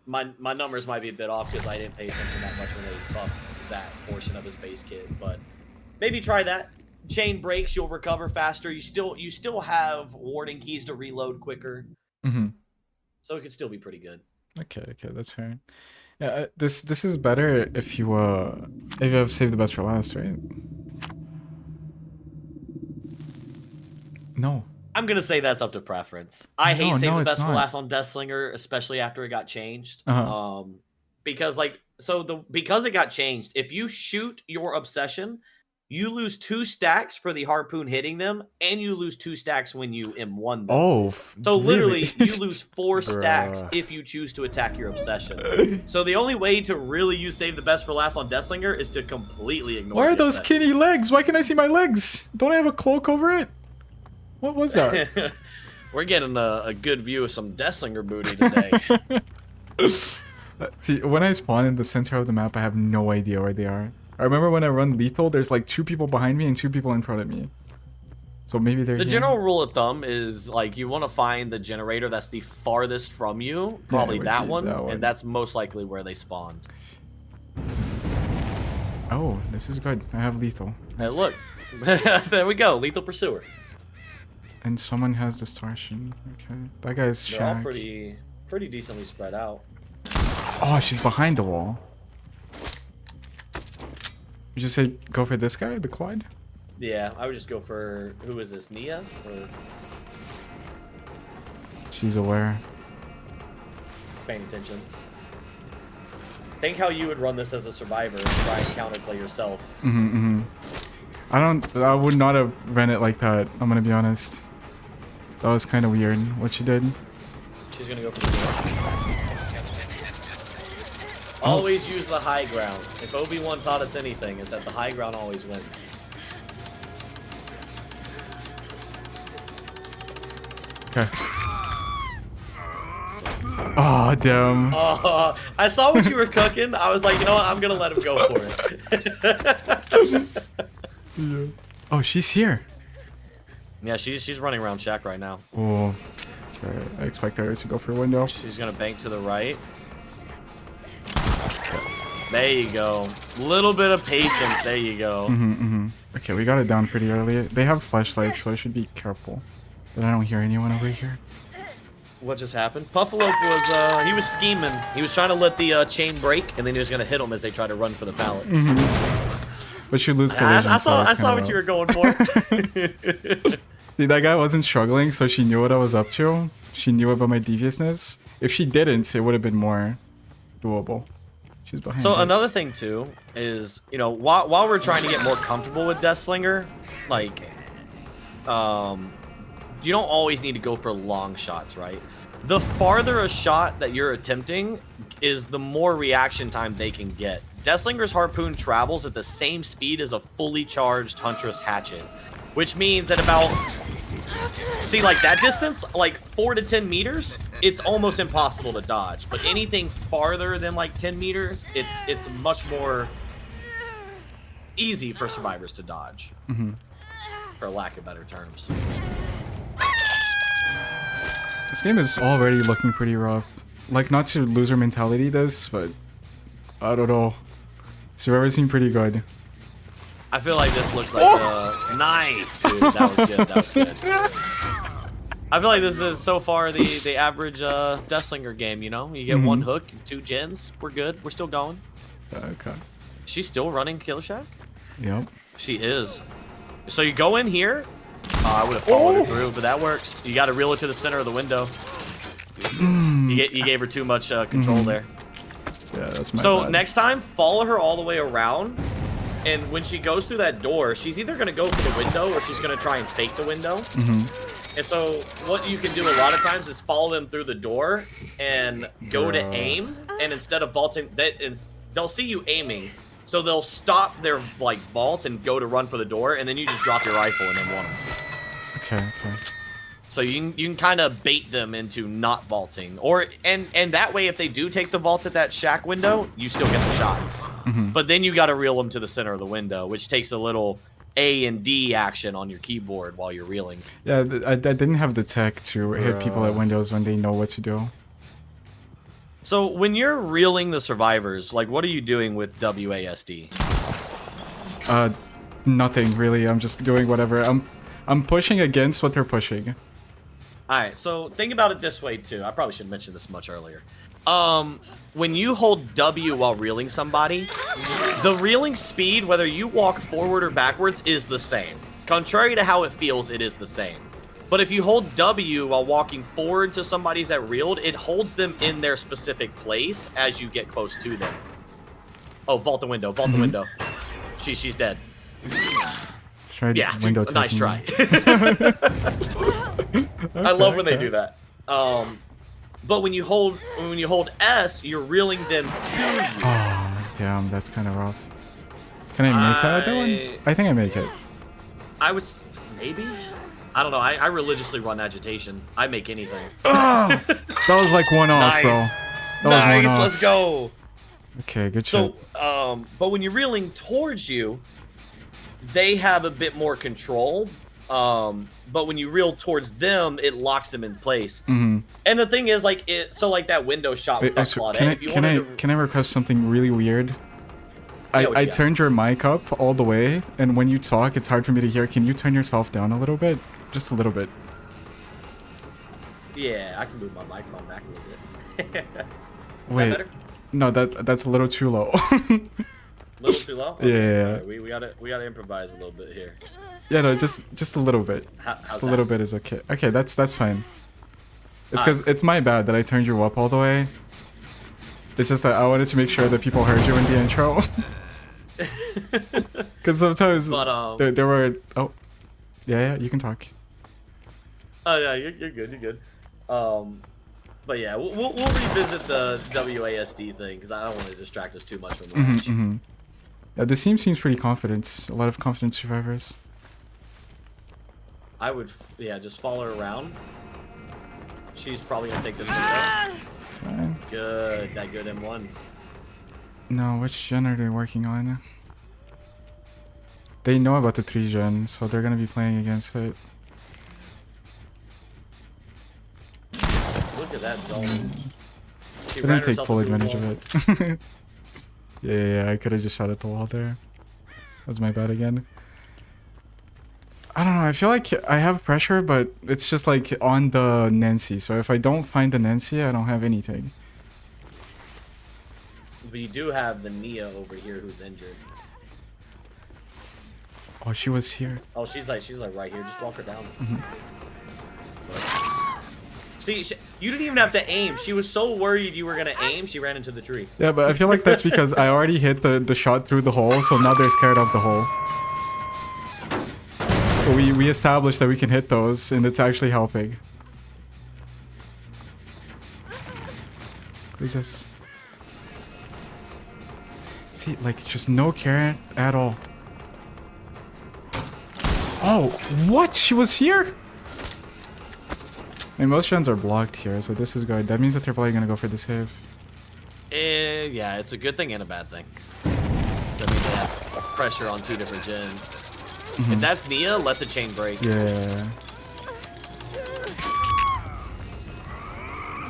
My numbers might be a bit off because I didn't pay attention that much when they buffed that portion of his base kit, but maybe try that. Chain breaks, you'll recover faster. You still have warding keys to reload quicker. So it could still be pretty good. Okay, that's fair. Yeah, this is better if you have saved the best for last, right? No. I'm gonna say that's up to preference. I hate saving the best for last on Deathslinger, especially after it got changed. Because because it got changed, if you shoot your obsession, you lose 2 stacks for the harpoon hitting them, and you lose 2 stacks when you M1 them. Oh, so literally, really? you lose 4 stacks if you choose to attack your obsession. So the only way to really use save the best for last on Deathslinger is to completely ignore. Why are those skinny legs? Why can't I see my legs? Don't I have a cloak over it? What was that? We're getting a good view of some Deathslinger booty today. See, when I spawn in the center of the map, I have no idea where they are. I remember when I run lethal, there's like 2 people behind me and 2 people in front of me. So maybe they're The here. general rule of thumb is like you want to find the generator that's the farthest from you, probably that one, and that's most likely where they spawned. Oh, this is good. I have lethal. Hey, look. There we go, lethal pursuer. And someone has distortion. Okay. That guy's They're all shack. pretty decently spread out. Oh, she's behind the wall. You just say go for this guy, the Clyde? Yeah, I would just go for, who is this, Nia? Or She's aware. paying attention. Think how you would run this as a survivor and try and counterplay yourself. I would not have ran it like that, I'm gonna be honest. That was kind of weird, what she did. She's gonna go for the door. Always use the high ground. If Obi-Wan taught us anything, is that the high ground always wins. Okay. Oh, damn. I saw what you were cooking. I was like, you know what? I'm gonna let him go for it. Yeah. Oh, she's here. Yeah, she's running around Shack right now. Oh. Okay, I expect her to go for a window. She's gonna bank to the right. There you go. Little bit of patience. There you go. Okay, we got it down pretty early. They have flashlights, so I should be careful. But I don't hear anyone over here. What just happened? Puffalope was, he was scheming. He was trying to let the chain break, and then he was gonna hit them as they tried to run for the pallet. But you lose collision. I saw what you were going for. See, that guy wasn't struggling, so she knew what I was up to. She knew about my deviousness. If she didn't, it would have been more doable. She's behind So us. another thing too is, you know, while we're trying to get more comfortable with Deathslinger, like, you don't always need to go for long shots, right? The farther a shot that you're attempting is the more reaction time they can get. Deathslinger's harpoon travels at the same speed as a fully charged Huntress hatchet, which means at about, see, like that distance, like 4 to 10 meters, it's almost impossible to dodge. But anything farther than like 10 meters, it's much more easy for survivors to dodge, for lack of better terms. This game is already looking pretty rough. Like, not to loser mentality this, but I don't know. Survivors seem pretty good. I feel like this looks like nice, dude. That was good. That was good. I feel like this is so far the average Deathslinger game. You know, you get one hook, 2 gens. We're good. We're still going. Okay. She's still running Killer Shack. Yep. She is. So you go in here. I would have followed her through, but that works. You got to reel her to the center of the window. You gave her too much control there. Yeah, that's my So bad. next time, follow her all the way around. And when she goes through that door, she's either going to go for the window or she's going to try and fake the window. And so what you can do a lot of times is follow them through the door and go to aim. And instead of vaulting, they'll see you aiming. So they'll stop their like vault and go to run for the door. And then you just drop your rifle and then one of them. Okay. So you can kind of bait them into not vaulting. And that way, if they do take the vaults at that shack window, you still get the shot. But then you got to reel them to the center of the window, which takes a little A and D action on your keyboard while you're reeling. Yeah, I didn't have the tech to hit people at windows when they know what to do. So when you're reeling the survivors, like what are you doing with WASD? Nothing really. I'm just doing whatever. I'm pushing against what they're pushing. Alright, so think about it this way too. I probably should have mentioned this much earlier. When you hold W while reeling somebody, the reeling speed, whether you walk forward or backwards, is the same. Contrary to how it feels, it is the same. But if you hold W while walking forward to somebody's that reeled, it holds them in their specific place as you get close to them. Oh, vault the window, vault the window. She's dead. Yeah, window nice try. I love when they do that. But when you hold S, you're reeling them to you. Oh, damn, that's kind of rough. Can I make that one? I think I make it. I was maybe. I don't know. I religiously run agitation. I make anything. That was like one off, bro. That was nice. one off. Let's go. Okay, good shit. So, but when you're reeling towards you, they have a bit more control. But when you reel towards them, it locks them in place. And the thing is, like, like that window shot with that Claudette. Can I request something really weird? I turned your mic up all the way, and when you talk, it's hard for me to hear. Can you turn yourself down a little bit? Just a little bit. Yeah, I can move my microphone back a little bit. Is Wait, that better? no, that's a little too low. A little too low? Okay. Yeah. All right, we gotta improvise a little bit here. Yeah, no, just a little bit. How's Just a little that? bit is okay. Okay, that's fine. It's Alright. because it's my bad that I turned you up all the way. It's just that I wanted to make sure that people heard you in the intro. Because sometimes But there were... Oh, yeah, you can talk. oh yeah, you're good, you're good. But yeah, we'll revisit the WASD thing because I don't want to distract us too much from the match. Yeah, this team seems pretty confident. A lot of confident survivors. I would, yeah, just follow her around. She's probably gonna take this one. Fine. Good, that good M1. No, which gen are they working on? They know about the 3 gen, so they're gonna be playing against it. Look at that zone. She They ran didn't take herself full into a advantage wall. of it. Yeah, I could have just shot at the wall there. That's my bad again. I don't know, I feel like I have pressure, but it's just like on the Nancy. So if I don't find the Nancy, I don't have anything. But you do have the Nia over here who's injured. Oh, she was here. Oh, she's like right here. Just walk her down. See, you didn't even have to aim. She was so worried you were gonna aim, she ran into the tree. Yeah, but I feel like that's because I already hit the shot through the hole, so now they're scared of the hole. So we established that we can hit those, and it's actually helping. Who's this? See, like, just no care at all. Oh, what? She was here? I mean, most gens are blocked here, so this is good. That means that they're probably gonna go for the save. Yeah, it's a good thing and a bad thing. That means they have pressure on 2 different gens. If that's Nia, let the chain break. Yeah.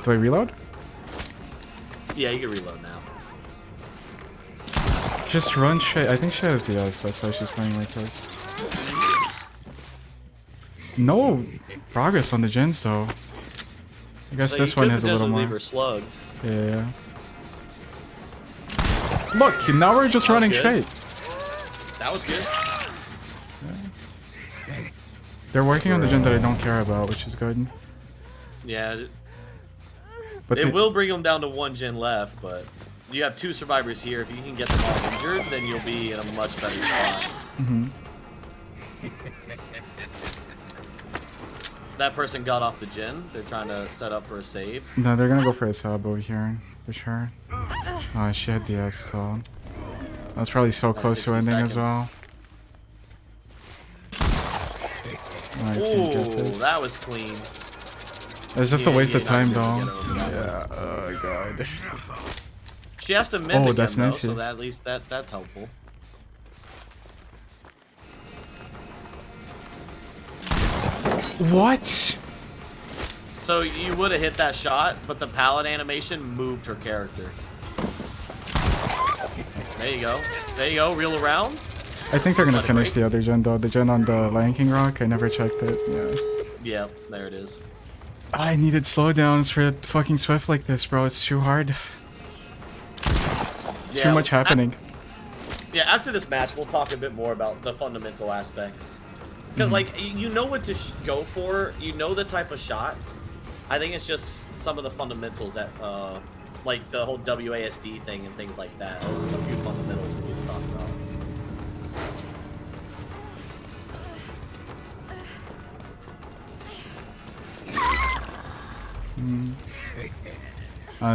Do I reload? Yeah, you can reload now. Just run straight. I think she has the S, that's why she's playing like this. No progress on the gens though. I guess So this you one could has a little potentially leave more. her slugged. Yeah. Look, now we're just running good. straight. That was good. They're working on the gen that I don't care about, which is good. Yeah, But it will bring them down to 1 gen left, but you have 2 survivors here. If you can get them all injured, then you'll be in a much better spot. That person got off the gen. They're trying to set up for a save. No, they're gonna go for a sub over here, for sure. Oh, she had the S though. I was probably so close to 60 ending as seconds. well. Oh, I can't get Ooh, this. that was clean. It's just a waste of time not though. gonna get over that Yeah, oh god. She has to mend Oh, again, that's though, nice, so yeah. that, at least that's helpful. What? So you would have hit that shot, but the pallet animation moved her character. There you go. There you go. Reel around. I think they're gonna Let it finish break. the other gen though. The gen on the Lion King rock, I never checked it. Yeah. Yep, there it is. I needed slowdowns for fucking Swift like this, bro. It's too hard. Yeah, Too much happening. Yeah, after this match, we'll talk a bit more about the fundamental aspects. Because, like, you know what to go for. You know the type of shots. I think it's just some of the fundamentals that, like, the whole WASD thing and things like that. A few fundamentals we need to talk about.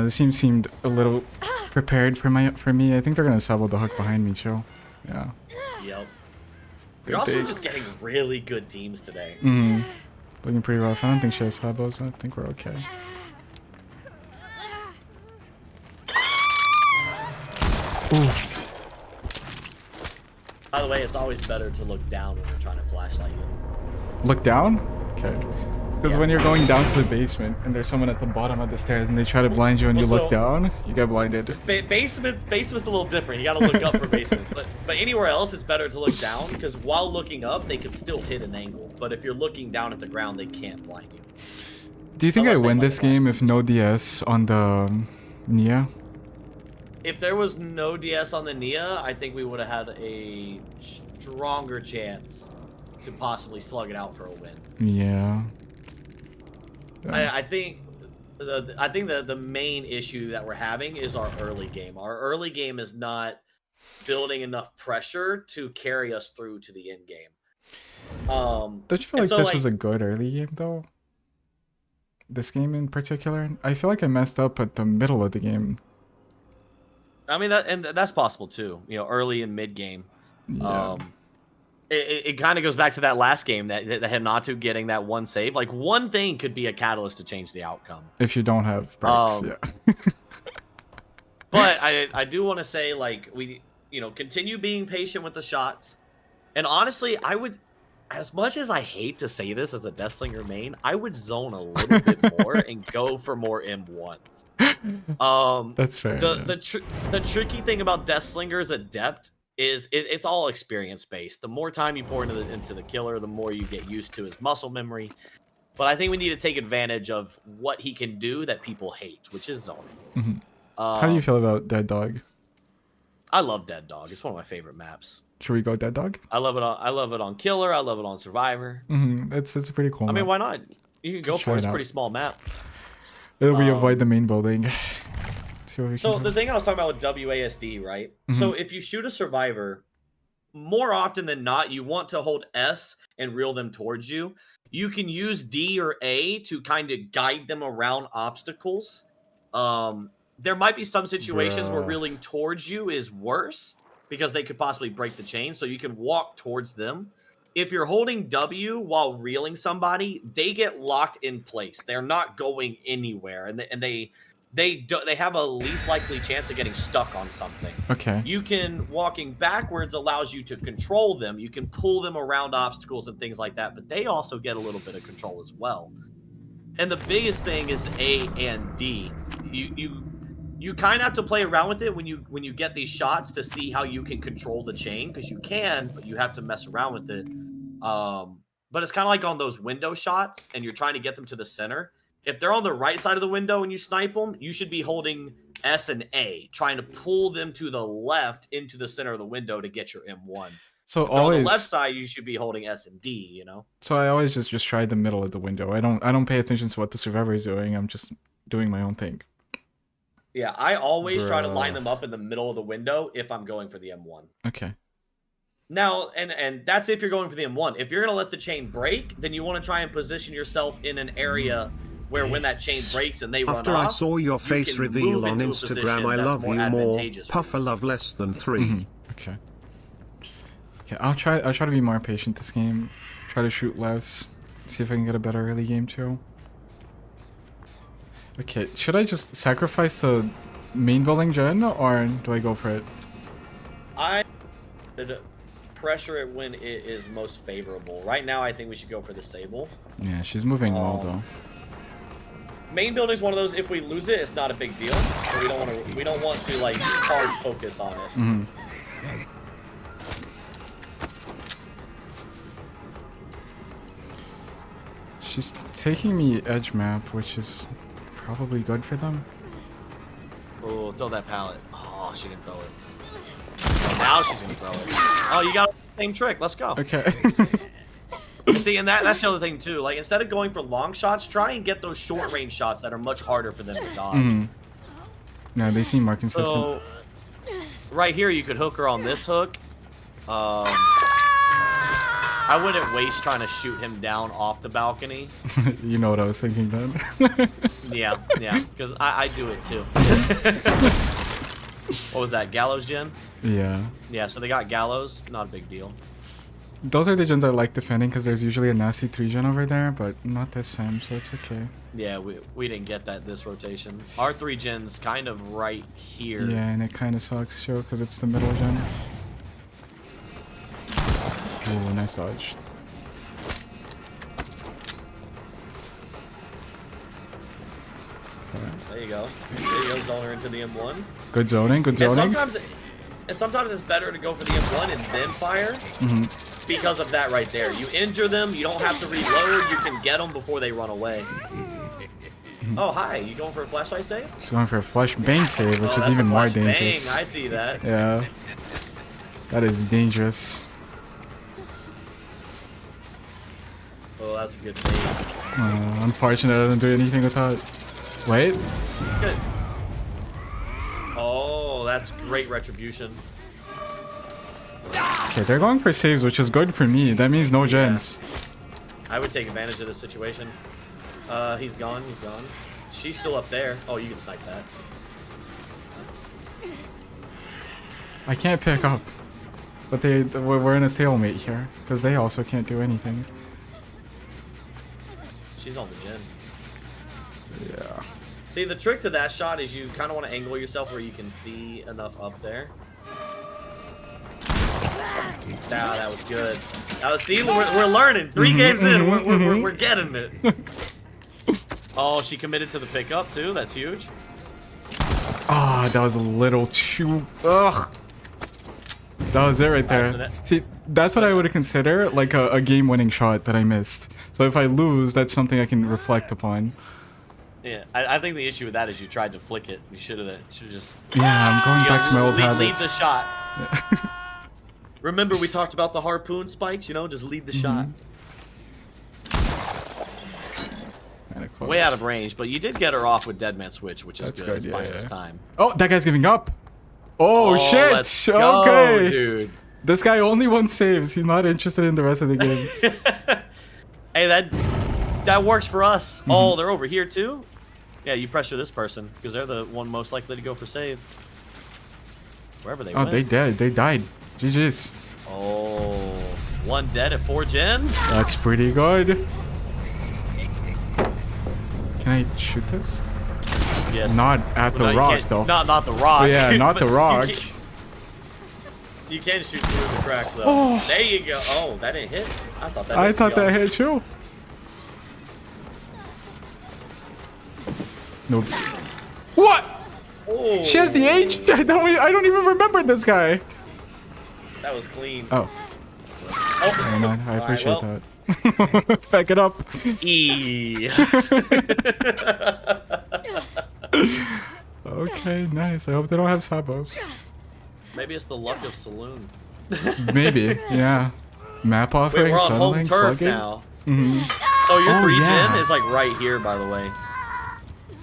This team seemed a little prepared for me. I think they're gonna sub the hook behind me, chill. Yeah. Yep. Good You're also bait. just getting really good teams today. Looking pretty rough. I don't think she has sabos. I think we're okay. Oof. By the way, it's always better to look down when you're trying to flashlight you. Look down? Okay. Because Yeah. when you're going down to the basement and there's someone at the bottom of the stairs and they try to blind you and you look down, you get blinded. Basement's a little different. You gotta look up for basement. But anywhere else, it's better to look down because while looking up, they can still hit an angle. But if you're looking down at the ground, they can't blind you. Do you think I Unless they win let this me watch game it. if no DS on the Nia? If there was no DS on the Nia, I think we would have had a stronger chance to possibly slug it out for a win. Yeah. I think the main issue that we're having is our early game. Our early game is not building enough pressure to carry us through to the end game. Don't you feel And like so this like was a good early game though? This game in particular? I feel like I messed up at the middle of the game. I mean that's possible too. You know, early and mid game. Yeah. It kind of goes back to that last game that Hinatu getting that one save. Like one thing could be a catalyst to change the outcome. If you don't have perks, yeah. But I do want to say, like, we, continue being patient with the shots. And honestly, I would, as much as I hate to say this as a Deathslinger main, I would zone a little bit more and go for more M1s. That's fair. The tricky thing about Deathslinger's Adept is it's all experience based. The more time you pour into the killer, the more you get used to his muscle memory. But I think we need to take advantage of what he can do that people hate, which is zoning. Mm-hmm. How do you feel about Dead Dog? I love Dead Dog. It's one of my favorite maps. Should we go Dead Dog? I love it on Killer. I love it on Survivor. Mm-hmm. It's a pretty cool map. I mean, why not? You can go for it. It's a pretty small map. We avoid the main building. So the thing I was talking about with WASD, right? Mm-hmm. So if you shoot a Survivor, more often than not, you want to hold S and reel them towards you. You can use D or A to kind of guide them around obstacles. There might be some situations where reeling towards you is worse because they could possibly break the chain, so you can walk towards them. If you're holding W while reeling somebody, they get locked in place. They're not going anywhere, and they have a least likely chance of getting stuck on something. Okay. Walking backwards allows you to control them. You can pull them around obstacles and things like that, but they also get a little bit of control as well. And the biggest thing is A and D. You kind of have to play around with it when you get these shots to see how you can control the chain, because you can, but you have to mess around with it. But it's kind of like on those window shots, and you're trying to get them to the center. If they're on the right side of the window and you snipe them, you should be holding S and A, trying to pull them to the left into the center of the window to get your M1. So always on the left side, you should be holding S and D. So I always just try the middle of the window. I don't pay attention to what the Survivor is doing. I'm just doing my own thing. Yeah, I always try to line them up in the middle of the window if I'm going for the M1. Okay. Now, and that's if you're going for the M1. If you're going to let the chain break, then you want to try and position yourself in an area where when that chain breaks and they run off, after I saw your face reveal on Instagram, I love you more. Puffer love less than 3. Mm-hmm. Okay. Okay, I'll try to be more patient this game. Try to shoot less. See if I can get a better early game too. Okay, should I just sacrifice the main building gen, or do I go for it? I should pressure it when it is most favorable. Right now, I think we should go for the Sable. Yeah, she's moving well though. Main building is one of those. If we lose it, it's not a big deal. But we don't want to like hard focus on it. Mm-hmm. She's taking me edge map, which is probably good for them. Oh, throw that pallet. Oh, she didn't throw it. Oh, now she's gonna throw it. Oh, you got the same trick. Let's go. Okay. See, and that's the other thing too. Like, instead of going for long shots, try and get those short range shots that are much harder for them to dodge. Mm. No, they seem more consistent. So, right here, you could hook her on this hook. I wouldn't waste trying to shoot him down off the balcony. You know what I was thinking then. Yeah, because I do it too. What was that, Gallows gen? Yeah. Yeah, so they got Gallows, not a big deal. Those are the gens I like defending because there's usually a nasty 3 gen over there, but not this time, so it's okay. Yeah, we didn't get that this rotation. Our 3 gen's kind of right here. Yeah, and it kind of sucks, sure, because it's the middle gen. Ooh, nice dodge. There you go. There you go, zone her into the M1. Good zoning, good zoning. And sometimes it's better to go for the M1 and then fire. Mm-hmm. because of that right there. You injure them, you don't have to reload, you can get them before they run away. Oh, hi. You going for a flashlight save? She's going for a flash bang save, which is that's even a more flash bang. dangerous. I see that. Yeah. That is dangerous. Oh, that's a good save. Unfortunate I didn't do anything with that. Wait. Good. Oh, that's great retribution. Okay, they're going for saves, which is good for me. That means no gens. I would take advantage of this situation. He's gone. He's gone. She's still up there. Oh, you can snipe that. I can't pick up. But we're in a stalemate here. Because they also can't do anything. She's on the gen. Yeah. See, the trick to that shot is you kind of want to angle yourself where you can see enough up there. Wow, that was good. Now, see, we're learning. 3 games in, we're getting it. Oh, she committed to the pickup too. That's huge. Ah, that was a little too. Ugh. That was it right there. See, that's what I would consider like a game-winning shot that I missed. So if I lose, that's something I can reflect upon. Yeah, I think the issue with that is you tried to flick it. You should have just. Yeah, I'm going back to my old habits. Lead the shot. Yeah. Remember we talked about the harpoon spikes? You know, just lead the shot. Way out of range, but you did get her off with Deadman Switch, which is good. Buying this time. Oh, that guy's giving up. Oh, shit. Let's go, okay, dude. This guy only wants saves. He's not interested in the rest of the game. Hey, that works for us. Oh, they're over here too. Yeah, you pressure this person because they're the one most likely to go for save. Wherever they went. Oh, they dead. They died. GG's. Oh, 1 dead at 4 gens. That's pretty good. Can I shoot this? Yes. Not at the rock, though. Not the rock. Oh, yeah, not the rock. You can shoot through the cracks, though. Oh. There you go. Oh, that didn't hit? I thought that I thought that hit, too. Nope. What? Oh. She has the H? I don't even remember this guy. That was clean. Oh. Oh. Man, I appreciate that. Back it up. E. Okay, nice. I hope they don't have sabos. Maybe it's the luck of Saloon. Maybe, yeah. Map offering, Wait, we're on home tunneling, turf slugging. now. So your 3 gen is like right here, by the way.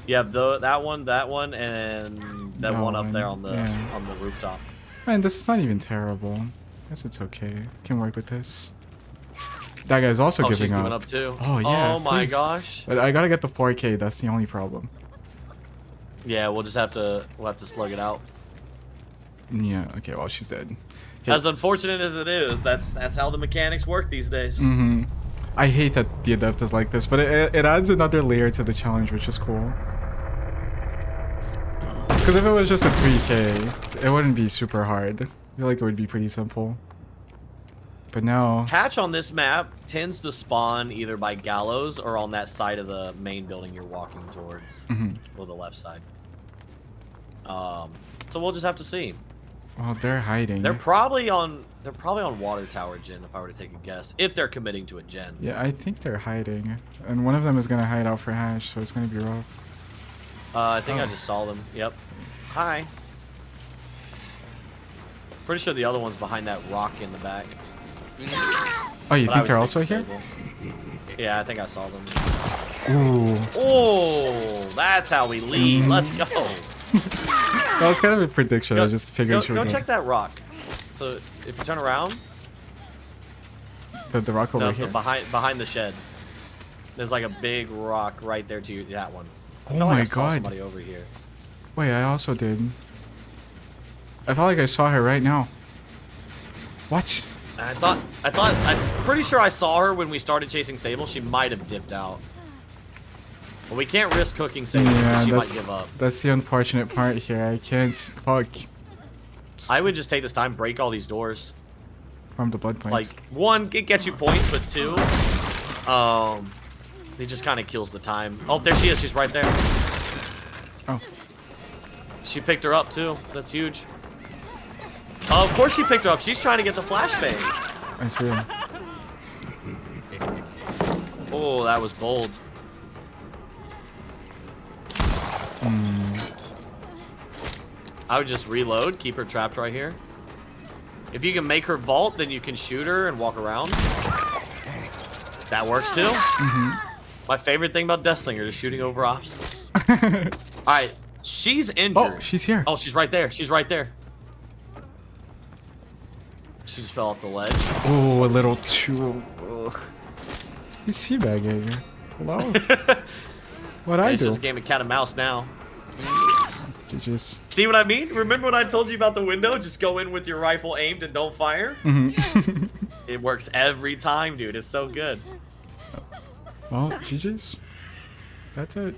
You have that one, and that one up there on the rooftop. Man, this is not even terrible. I guess it's okay. Can work with this. That guy's also giving she's up. giving up too. Oh yeah. Oh my please. gosh. But I gotta get the 4K. That's the only problem. Yeah, we'll have to slug it out. Yeah. Okay. Well, she's dead. Okay. As unfortunate as it is, that's how the mechanics work these days. I hate that the Adept is like this, but it adds another layer to the challenge, which is cool. Because if it was just a 3K, it wouldn't be super hard. I feel like it would be pretty simple. But now... Hatch on this map tends to spawn either by gallows or on that side of the main building you're walking towards. Or the left side. So we'll just have to see. Well, they're hiding. They're probably on water tower gen, if I were to take a guess. If they're committing to a gen. Yeah, I think they're hiding. And one of them is going to hide out for Hash, so it's going to be rough. I think I just saw them. Yep. Hi. Pretty sure the other one's behind that rock in the back. Oh, you think they're also here? Yeah, I think I saw them. Ooh. Oh, that's how we lead. Let's go. That was kind of a prediction. I just figured you were go check that rock. So if you turn around, the rock over here. Behind the shed. There's like a big rock right there to you. That one. Oh my I saw god. somebody over here. Wait, I also did. I felt like I saw her right now. What? I'm pretty sure I saw her when we started chasing Sable. She might have dipped out. But we can't risk cooking Sable because she might give up. That's the unfortunate part here. I can't fuck. I would just take this time, break all these doors. From the blood points. Like, 1, it gets you points, but 2, it just kind of kills the time. Oh, there she is. She's right there. Oh. She picked her up, too. That's huge. Oh, of course she picked her up. She's trying to get the flashbang. I see him. Oh, that was bold. I would just reload, keep her trapped right here. If you can make her vault, then you can shoot her and walk around. That works too. My favorite thing about Deathslinger is shooting over obstacles. Alright, she's injured. Oh, she's here. Oh, she's right there. She's right there. She just fell off the ledge. Oh, a little too... He's teabagging. Hello? What'd I It's do? just a game of cat and mouse now. GG's. See what I mean? Remember what I told you about the window? Just go in with your rifle aimed and don't fire? It works every time, dude. It's so good. Well, GG's. That's it.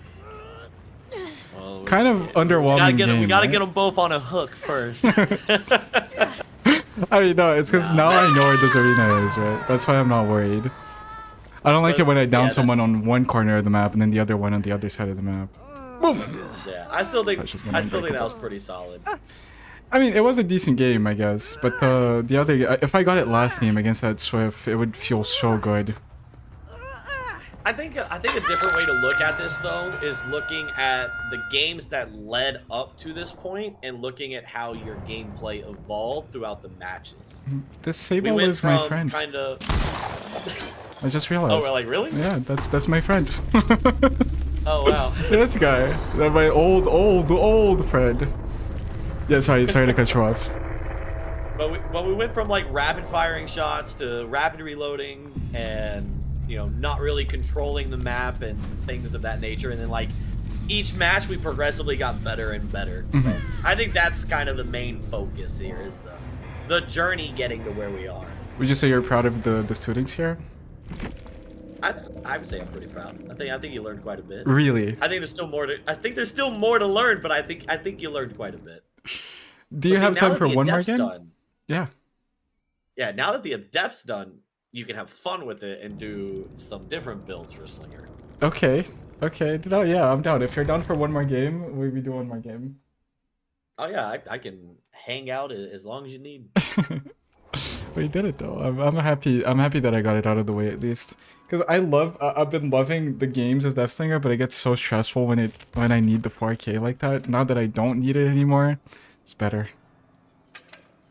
Well, Kind of underwhelming game, we gotta right? get them both on a hook first. I mean, no, it's because now I know where this arena is, right? That's why I'm not worried. I don't like it when I down someone on one corner of the map and then the other one on the other side of the map. Boom! Yeah, I still think that was pretty solid. I mean, it was a decent game, I guess, but the other, if I got it last game against that Swift, it would feel so good. I think a different way to look at this though is looking at the games that led up to this point and looking at how your gameplay evolved throughout the matches. This Sable is my friend. Kinda... I just realized. Oh, we're like, really? Yeah, that's my friend. Oh wow. This guy, my old friend. Yeah, sorry to cut you off. But we went from like rapid firing shots to rapid reloading and not really controlling the map and things of that nature, and then like each match we progressively got better and better. So I think that's kind of the main focus here is the journey getting to where we are. Would you say you're proud of the students here? I would say I'm pretty proud. I think you learned quite a bit. Really? I think there's still more to learn, but I think you learned quite a bit. Do you have time for one more game? Yeah. Yeah, now that the Adept's done, you can have fun with it and do some different builds for Slinger. Okay. No, yeah, I'm down. If you're down for one more game, we do one more game. Oh yeah, I can hang out as long as you need. We did it though. I'm happy. I'm happy that I got it out of the way at least. Because I've been loving the games as Deathslinger, but it gets so stressful when I need the 4K like that. Now that I don't need it anymore, it's better.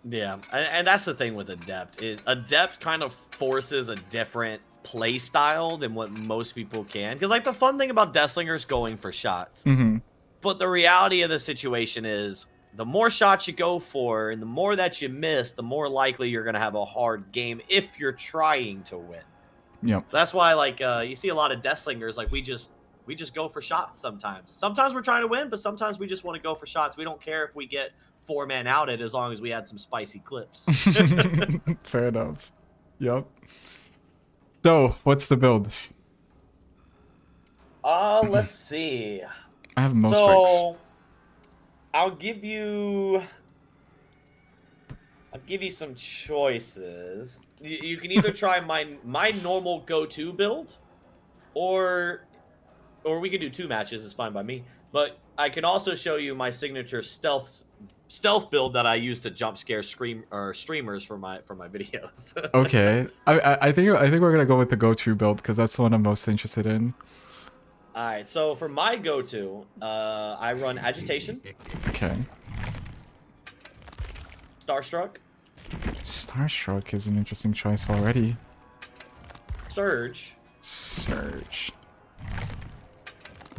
Yeah, and that's the thing with Adept. Adept kind of forces a different play style than what most people can. Because like the fun thing about Deathslinger is going for shots. But the reality of the situation is the more shots you go for and the more that you miss, the more likely you're going to have a hard game if you're trying to win. Yep. That's why like you see a lot of Deathslingers, like we just go for shots sometimes. Sometimes we're trying to win, but sometimes we just want to go for shots. We don't care if we get 4-man outed as long as we had some spicy clips. Fair enough. Yep. So, what's the build? Let's see. I have most bricks. I'll give you some choices. You can either try my normal go-to build, or we could do 2 matches. It's fine by me. But I can also show you my signature stealth build that I use to jump scare streamers for my videos. Okay. I think we're gonna go with the go-to build because that's the one I'm most interested in. All right. So for my go-to, I run Agitation. Okay. Starstruck. Starstruck is an interesting choice already. Surge.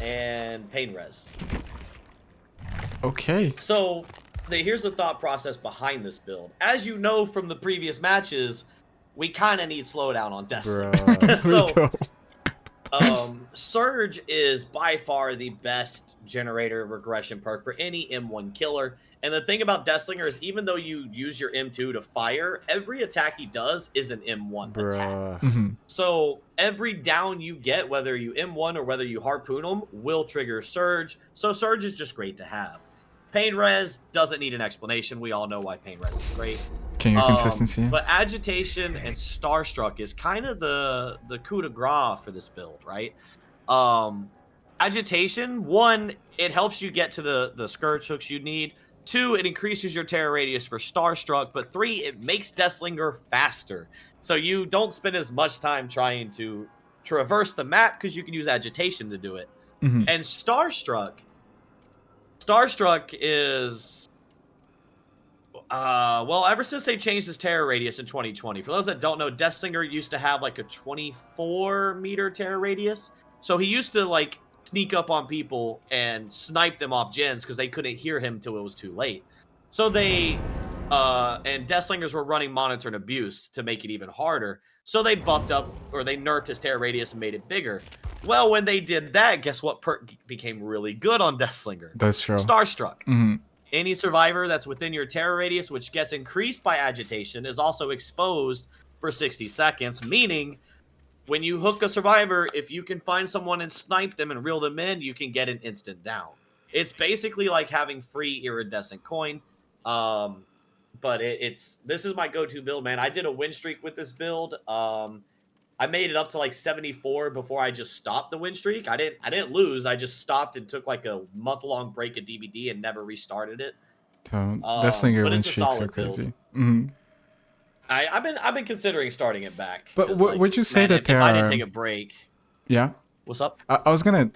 And Pain Res. Okay. So here's the thought process behind this build. As you know from the previous matches, we kind of need slowdown on Deathslinger. So, Surge is by far the best generator regression perk for any M1 killer. And the thing about Deathslinger is even though you use your M2 to fire, every attack he does is an M1 attack. So every down you get, whether you M1 or whether you harpoon him, will trigger Surge. So Surge is just great to have. Pain Res doesn't need an explanation. We all know why Pain Res is great. King of consistency. But Agitation and Starstruck is kind of the coup de grace for this build, right? Agitation, one, it helps you get to the Scourge hooks you need. 2, it increases your terror radius for Starstruck, but 3, it makes Deathslinger faster. So you don't spend as much time trying to traverse the map because you can use agitation to do it. Mm-hmm. And Starstruck is well, ever since they changed his terror radius in 2020. For those that don't know, Deathslinger used to have like a 24-meter terror radius. So he used to like sneak up on people and snipe them off gens because they couldn't hear him till it was too late. So they and Deathslingers were running monitor and abuse to make it even harder. So they buffed up, or they nerfed his terror radius and made it bigger. Well, when they did that, guess what perk became really good on Deathslinger? That's true. Starstruck. Mm-hmm. Any survivor that's within your terror radius, which gets increased by agitation, is also exposed for 60 seconds, meaning when you hook a survivor, if you can find someone and snipe them and reel them in, you can get an instant down. It's basically like having free iridescent coin. But this is my go-to build, man. I did a win streak with this build. I made it up to like 74 before I just stopped the win streak. I didn't lose. I just stopped and took like a month-long break of DBD and never restarted it. Deathslinger win streaks are crazy. Mm-hmm. I've been considering starting it back. But would you say that if I didn't take a break? Yeah. What's up? I was gonna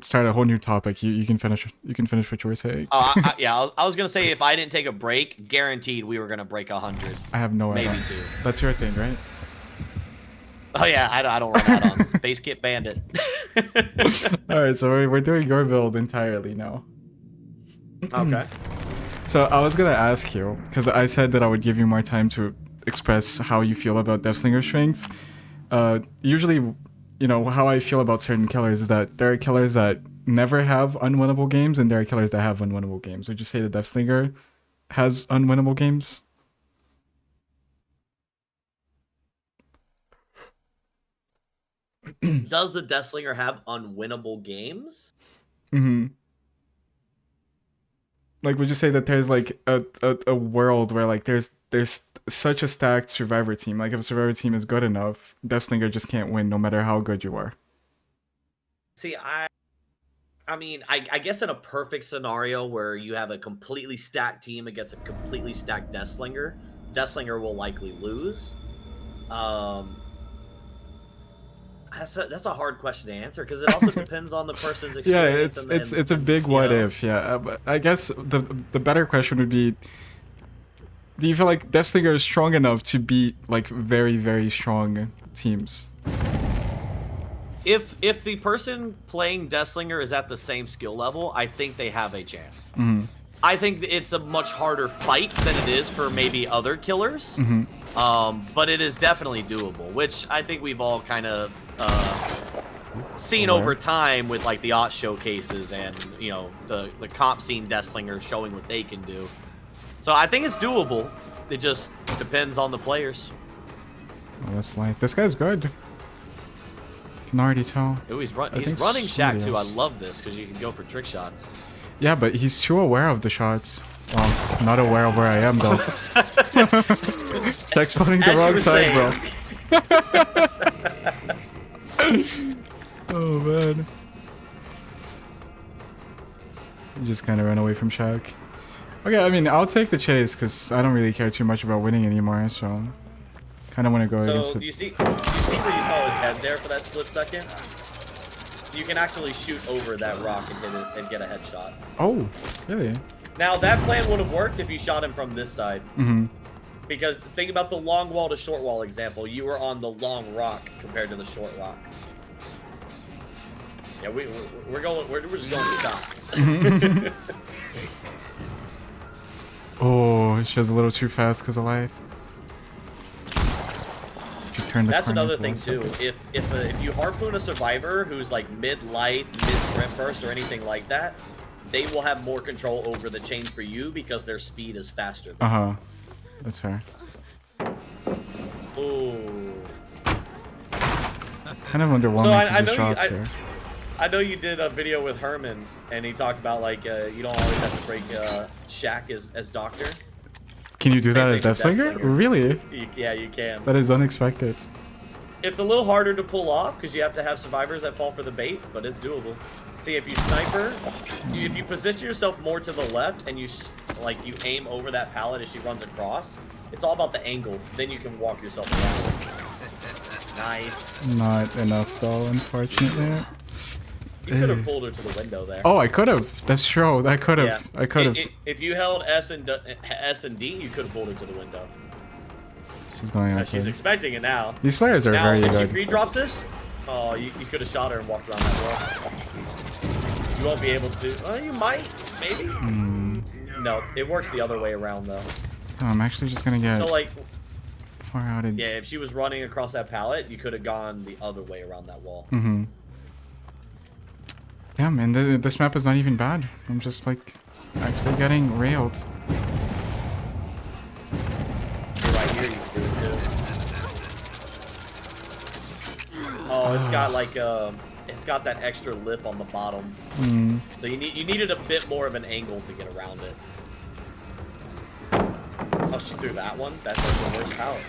start a whole new topic. You can finish. You can finish what you were saying. I was gonna say if I didn't take a break, guaranteed we were gonna break 100. I have no idea. Maybe 2. That's your thing, right? Oh yeah, I don't run add-ons. Base Kit Bandit. All right, so we're doing your build entirely now. Okay. So I was gonna ask you, because I said that I would give you more time to express how you feel about Deathslinger strength. Usually, you know, how I feel about certain killers is that there are killers that never have unwinnable games, and there are killers that have unwinnable games. Would you say the Deathslinger has unwinnable games? Does the Deathslinger have unwinnable games? Mm-hmm. Like, would you say that there's like a world where like there's such a stacked survivor team? Like, if a survivor team is good enough, Deathslinger just can't win no matter how good you are. See, I mean, I guess in a perfect scenario where you have a completely stacked team against a completely stacked Deathslinger, Deathslinger will likely lose. That's a hard question to answer because it also depends on the person's experience. Yeah, it's a big what if. Yeah, but I guess the better question would be: do you feel like Deathslinger is strong enough to beat like very, very strong teams? If the person playing Deathslinger is at the same skill level, I think they have a chance. Mm-hmm. I think it's a much harder fight than it is for maybe other killers. Mm-hmm. But it is definitely doable, which I think we've all kind of seen over time with like the art showcases and, you know, the comp scene Deathslinger showing what they can do. So I think it's doable. It just depends on the players. Well, that's like, this guy's good. Can already tell. Ooh, he's running Shack too. I love this because you can go for trick shots. Yeah, but he's too aware of the shots. Well, not aware of where I am though. Exploding the wrong side, bro. Oh man. You just kind of ran away from Shaq. Okay, I mean, I'll take the chase because I don't really care too much about winning anymore, so kind of want to go against it. So you see where you saw his head there for that split second? You can actually shoot over that rock and hit it and get a headshot. Oh, really? Now that plan would have worked if you shot him from this side. Mm-hmm. Because think about the long wall to short wall example. You were on the long rock compared to the short rock. Yeah, we're just going with shots. Oh, she was a little too fast because of light. That's another thing too. If you harpoon a survivor who's like mid-light, mid-sprint burst, or anything like that, they will have more control over the chain for you because their speed is faster. That's fair. Ooh. Kind of underwhelming to the shots here. I know you did a video with Herman, and he talked about like you don't always have to break Shaq as Doctor. Can you do that as Deathslinger? Really? Yeah, you can. That is unexpected. It's a little harder to pull off because you have to have survivors that fall for the bait, but it's doable. See, if you sniper, if you position yourself more to the left and you like you aim over that pallet as she runs across. It's all about the angle. Then you can walk yourself around. Nice. Not enough though, unfortunately. You could have pulled her to the window there. Oh, I could have. That's true. I could have. Yeah. I could have. If you held S and D, you could have pulled her to the window. She's going out. She's expecting it now. These players are very good. If she pre-drops this, oh, you could have shot her and walked around that wall. You won't be able to. Oh, you might, maybe. No, it works the other way around though. Oh, I'm actually just gonna get. So like. Far out. Yeah, if she was running across that pallet, you could have gone the other way around that wall. Yeah, man, this map is not even bad. I'm just like actually getting railed. You're right here, you can do it too. Oh, it's got like it's got that extra lip on the bottom. So you needed a bit more of an angle to get around it. Oh, she threw that one. That's like the worst pallet.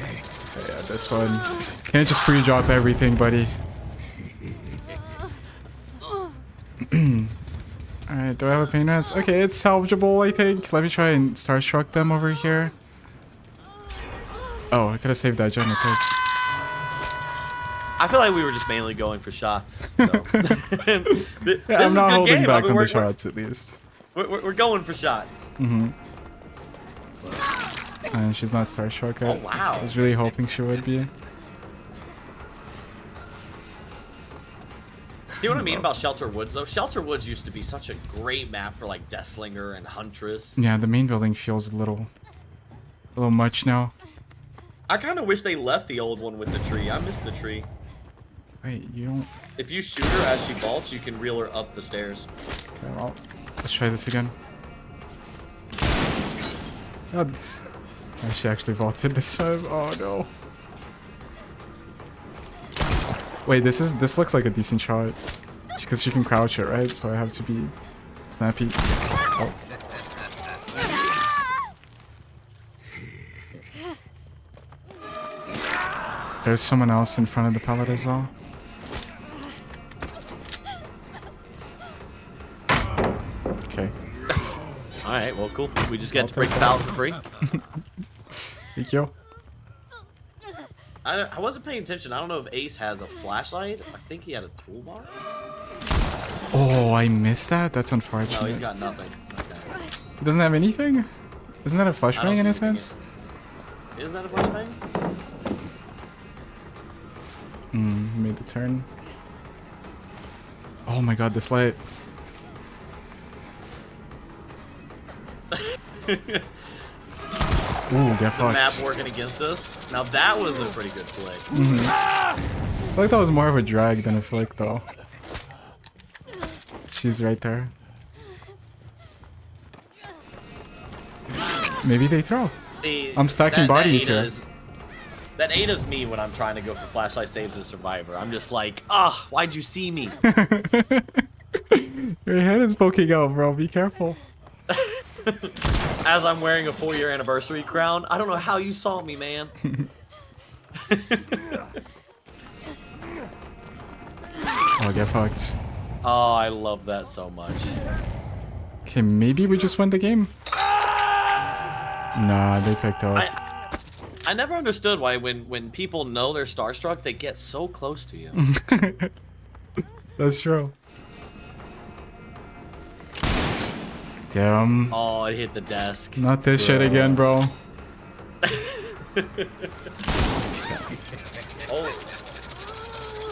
Yeah, this one. Can't just pre-drop everything, buddy. Alright, do I have a pain res? Okay, it's salvageable, I think. Let me try and starstruck them over here. Oh, I could have saved that gem with this. I feel like we were just mainly going for shots. So. Yeah, I'm not holding back on the shots, at least. We're going for shots. And she's not starstruck yet. Oh, wow. I was really hoping she would be. See what I mean about Shelter Woods, though? Shelter Woods used to be such a great map for, like, Deathslinger and Huntress. Yeah, the main building feels a little much now. I kind of wish they left the old one with the tree. I miss the tree. Wait, you don't... If you shoot her as she vaults, you can reel her up the stairs. Okay, well, let's try this again. Oh, she actually vaulted this time. Oh, no. Wait, this looks like a decent shot. Because she can crouch it, right? So I have to be snappy. Oh. There's someone else in front of the pallet as well. Okay. Alright, well, cool. We just get to break the pallet for free. Thank you. I wasn't paying attention. I don't know if Ace has a flashlight. I think he had a toolbox. Oh, I missed that? That's unfortunate. No, he's got nothing. Okay. He doesn't have anything? Isn't that a flashbang in a sense? Is that a flashbang? Made the turn. Oh my god, this light. Ooh, get fucked. Map working against us. Now that was a pretty good play. I feel like that was more of a drag than a flick, though. She's right there. Maybe they throw. See, I'm stacking bodies here. That Ada's me when I'm trying to go for flashlight saves as survivor. I'm just like, ah, why'd you see me? Your head is poking out, bro. Be careful. As I'm wearing a 4-year anniversary crown, I don't know how you saw me, man. Oh, get fucked. Oh, I love that so much. Okay, maybe we just win the game. Nah, they picked up. I never understood why when people know they're starstruck, they get so close to you. That's true. Damn. Oh, it hit the desk. Not this shit again, bro. Oh.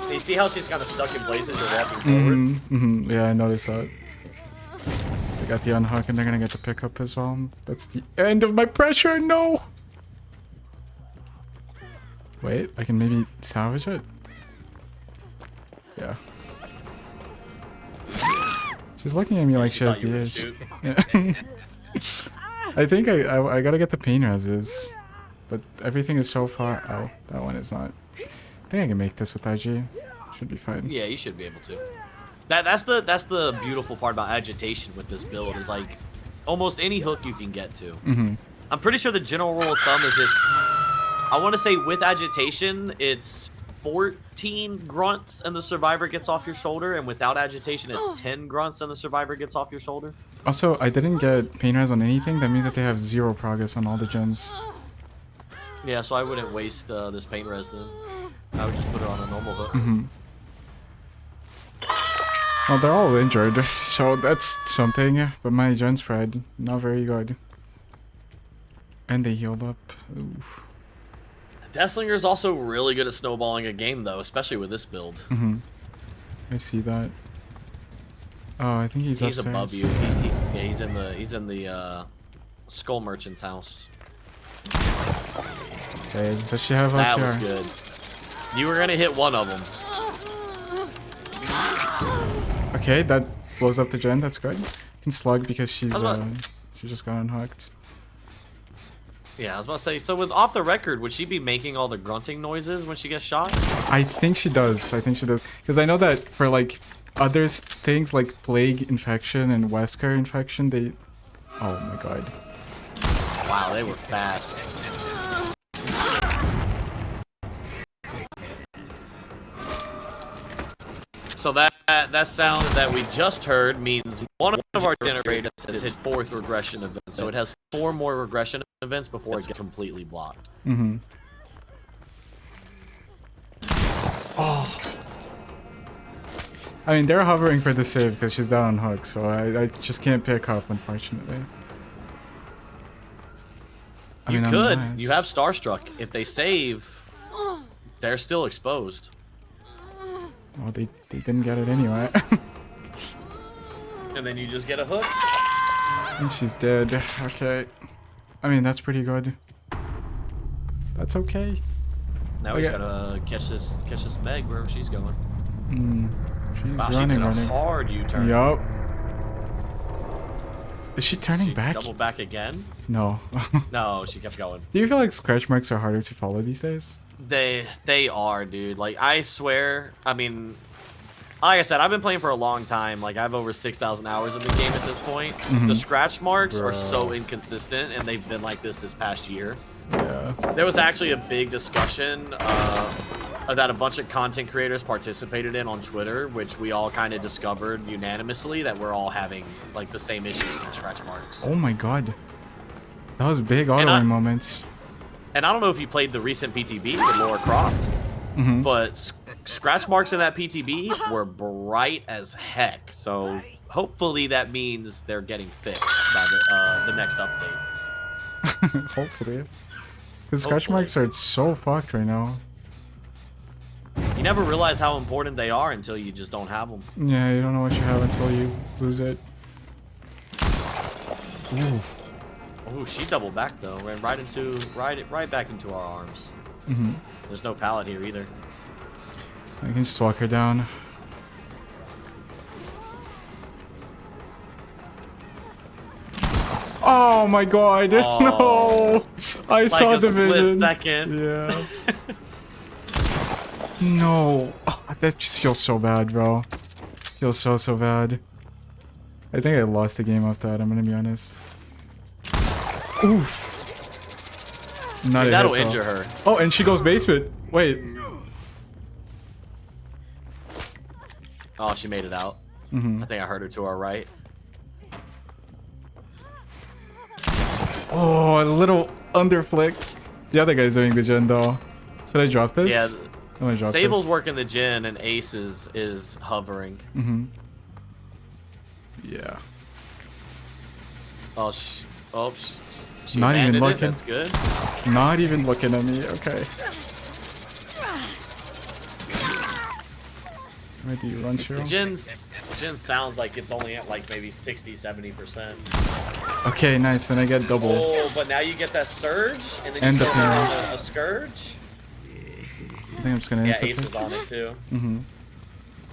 You see how she's kind of stuck in place as you're walking forward? Yeah, I noticed that. They got the unhook and they're gonna get the pickup as well. That's the end of my pressure, no! Wait, I can maybe salvage it? Yeah. She's looking at me like she has the edge. Yeah. I think I gotta get the pain reses. But everything is so far... Oh, that one is not. I think I can make this with IG. Should be fine. Yeah, you should be able to. That's the beautiful part about agitation with this build is like almost any hook you can get to. I'm pretty sure the general rule of thumb is I want to say with agitation it's 14 grunts and the survivor gets off your shoulder, and without agitation it's 10 grunts and the survivor gets off your shoulder. Also, I didn't get pain res on anything. That means that they have 0 progress on all the gens. Yeah, so I wouldn't waste this paint res then. I would just put it on a normal hook. Well, they're all injured, so that's something. But my gen spread, not very good. And they healed up. Oof. Deathslinger is also really good at snowballing a game, though, especially with this build. I see that. Oh, I think he's upstairs. Above you. Yeah, he's in the Skull Merchant's house. Okay, does she have That LCR? was good. You were gonna hit one of them. Okay, that blows up the gen. That's good. Can slug because she just got unhooked. Yeah, I was about to say. So with off the record, would she be making all the grunting noises when she gets shot? I think she does. I think she does. Because I know that for like other things like plague infection and Wesker infection, they. Oh my god. Wow, they were fast. So that sound that we just heard means one of our generators has hit 4th regression event. So it has 4 more regression events before it gets completely blocked. Oh. I mean, they're hovering for the save because she's down on hook, so I just can't pick up, unfortunately. You could. Nice. You have Starstruck. If they save, they're still exposed. Well, they didn't get it anyway. And then you just get a hook. And she's dead. Okay. I mean, that's pretty good. That's okay. Now we just gotta catch this Meg wherever she's going. She's wow, running. A hard U-turn. Yup. Is she turning back? Double back again? No. No, she kept going. Do you feel like scratch marks are harder to follow these days? They are, dude. Like, I swear, I mean, like I said, I've been playing for a long time. Like, I have over 6,000 hours of the game at this point. The scratch marks are so inconsistent, and they've been like this past year. Yeah. There was actually a big discussion that a bunch of content creators participated in on Twitter, which we all kind of discovered unanimously that we're all having, like, the same issues in scratch marks. Oh my god. That was big auto-aim moments. And I don't know if you played the recent PTB with Laura Croft, but scratch marks in that PTB were bright as heck. So hopefully that means they're getting fixed by the next update. Hopefully. Because scratch marks are so fucked right now. You never realize how important they are until you just don't have them. Yeah, you don't know what you have until you lose it. Ooh. Oh, she doubled back though. Ran right back into our arms. There's no pallet here either. I can just walk her down. Oh my god! Oh, no! I saw the vision. Split second. Yeah. No. Oh, that just feels so bad, bro. Feels so bad. I think I lost the game off that. I'm gonna be honest. Oof. Not that'll injure her. Oh, and she goes basement. Wait. Oh, she made it out. I think I heard her to our right. Oh, a little underflick. The other guy's doing the gen though. Should I drop this? Yeah. I'm gonna drop Sable's this. working the gen and Ace is hovering. Yeah. Oh, she not even looking. That's good. Not even looking at me. Okay. Where do you run, Shiro? The gen sounds like it's only at like maybe 60-70%. Okay, nice. Then I get double. Oh, but now you get that surge and then you get a scourge. I think I'm just gonna. Yeah, Ace was on it too.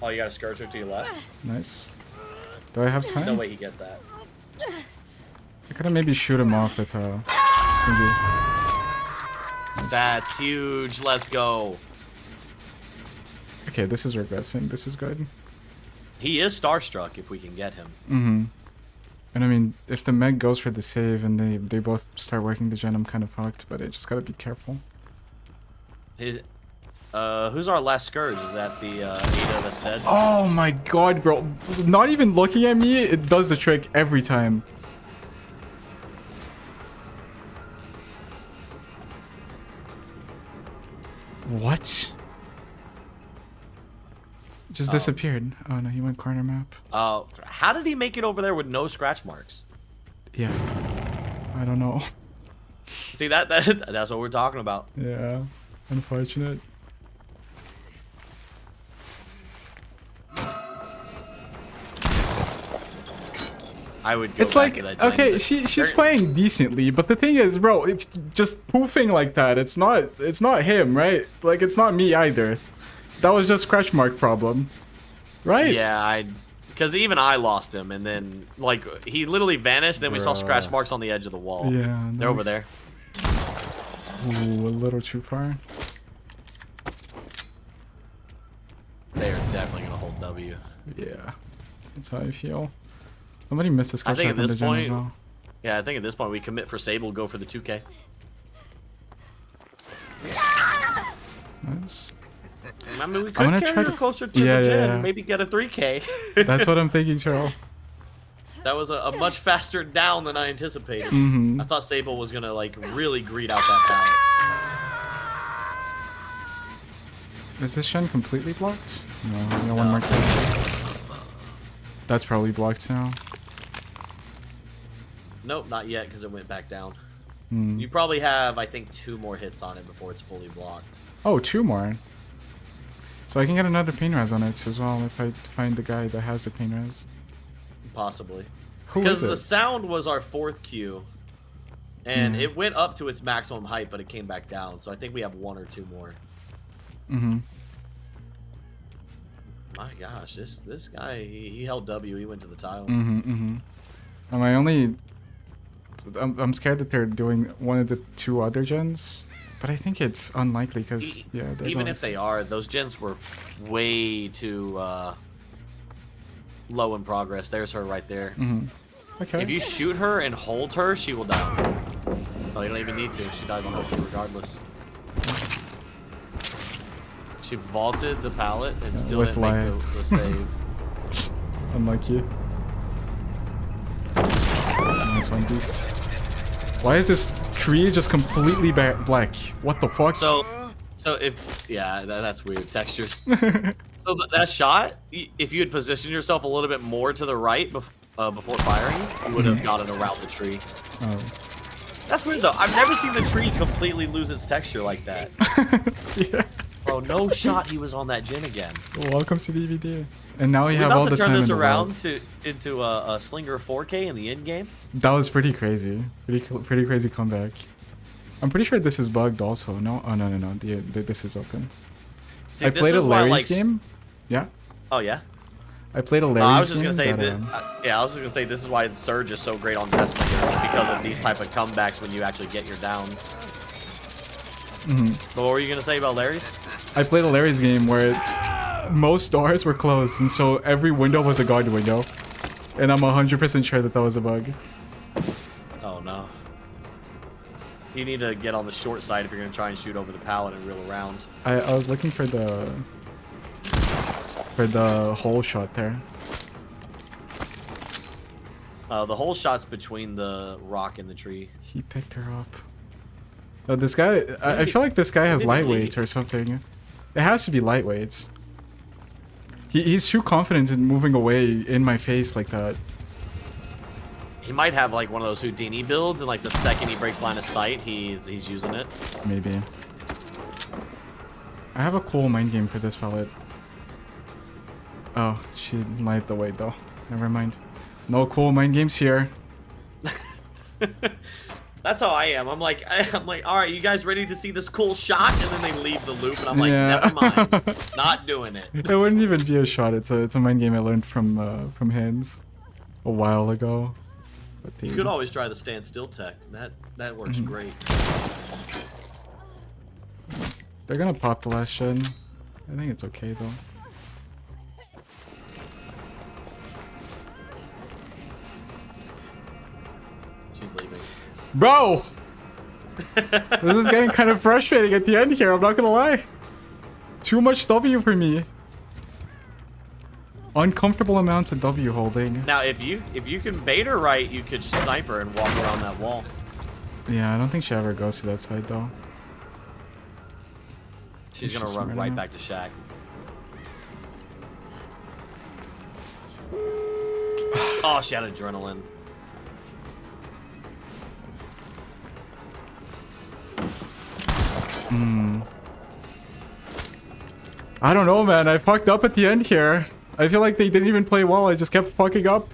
Oh, you got a scourge to your left. Nice. Do I have time? No way he gets that. I could have maybe shoot him off with maybe. Nice. That's huge. Let's go. Okay, this is regressing. This is good. He is starstruck if we can get him. And I mean, if the Meg goes for the save and they both start working the gen, I'm kind of fucked. But I just gotta be careful. Who's our last Scourge? Is that the Ada that's dead? Oh my god, bro. Not even looking at me, it does the trick every time. What? Just disappeared. Oh no, he went corner map. How did he make it over there with no scratch marks? Yeah. I don't know. See, that's what we're talking about. Yeah. Unfortunate. I would go It's back like, to that okay, James. she's playing decently, but the thing is, bro, it's just poofing like that. It's not him, right? Like, it's not me either. That was just scratch mark problem. Right? Yeah, because even I lost him, and then, like, he literally vanished, then we saw scratch marks on the edge of the wall. Yeah. They're over there. Ooh, a little too far. They are definitely going to hold W. Yeah. That's how I feel. Somebody missed a skill I think check at on this the gym point, as well. yeah, I think at this point we commit for Sable, go for the 2K. Nice. I mean, we could carry her closer to the gym, maybe get a 3K. That's what I'm thinking, Cheryl. That was a much faster down than I anticipated. I thought Sable was gonna like really greed out that pallet. Is this Shen completely blocked? No, we got one more kill. That's probably blocked now. Nope, not yet, because it went back down. You probably have, I think, 2 more hits on it before it's fully blocked. Oh, 2 more. So I can get another pain res on it as well if I find the guy that has the pain res. Possibly. Who because is it? the sound was our 4th Q, and it went up to its maximum height, but it came back down. So I think we have 1 or 2 more. My gosh, this guy, he held W. He went to the tile. I'm scared that they're doing one of the 2 other gens, but I think it's unlikely because even if they are, those gens were way too low in progress. There's her right there. Okay. If you shoot her and hold her, she will die. Oh, you don't even need to. She dies on W regardless. She vaulted the pallet and still didn't make the save. Unlucky. Nice one, beast. Why is this tree just completely black? What the fuck? So if that's weird textures. So that shot, if you had positioned yourself a little bit more to the right before firing, you would have gotten around the tree. That's weird though. I've never seen the tree completely lose its texture like that. Yeah. Bro, no shot he was on that gen again. Welcome to DVD. And now we have all the time in the world. We're about to turn this around into a Slinger 4K in the end game. That was pretty crazy. Pretty crazy comeback. I'm pretty sure this is bugged also. No? Oh, no. This is open. See, I played a Larry's game. Yeah? Oh, yeah? I played a Larry's game. I was just going to say, I was just going to say this is why Surge is so great on Deathslinger, because of these type of comebacks when you actually get your downs. But what were you going to say about Larry's? I played a Larry's game where most doors were closed, and so every window was a guard window. And I'm 100% sure that was a bug. Oh, no. You need to get on the short side if you're going to try and shoot over the pallet and reel around. I was looking for the hole shot there. The hole shot's between the rock and the tree. He picked her up. Oh, this guy... I feel like this guy has lightweights or something. It has to be lightweights. He's too confident in moving away in my face like that. He might have like one of those Houdini builds, and like the second he breaks line of sight, he's using it. Maybe. I have a cool mind game for this palette. Oh, she lied the way though. Never mind. No cool mind games here. That's how I am. I'm like, all right, you guys ready to see this cool shot? And then they leave the loop, and I'm like, never mind, not doing it. It wouldn't even be a shot. It's a mind game I learned from Hands a while ago. But you could always try the standstill tech. That works great. They're gonna pop the last gen. I think it's okay though. She's leaving. Bro! This is getting kind of frustrating at the end here, I'm not gonna lie. Too much W for me. Uncomfortable amounts of W holding. Now, if you can bait her right, you could snipe her and walk around that wall. Yeah, I don't think she ever goes to that side though. She's gonna run right back to Shack. Oh, she had adrenaline. I don't know, man. I fucked up at the end here. I feel like they didn't even play well. I just kept fucking up.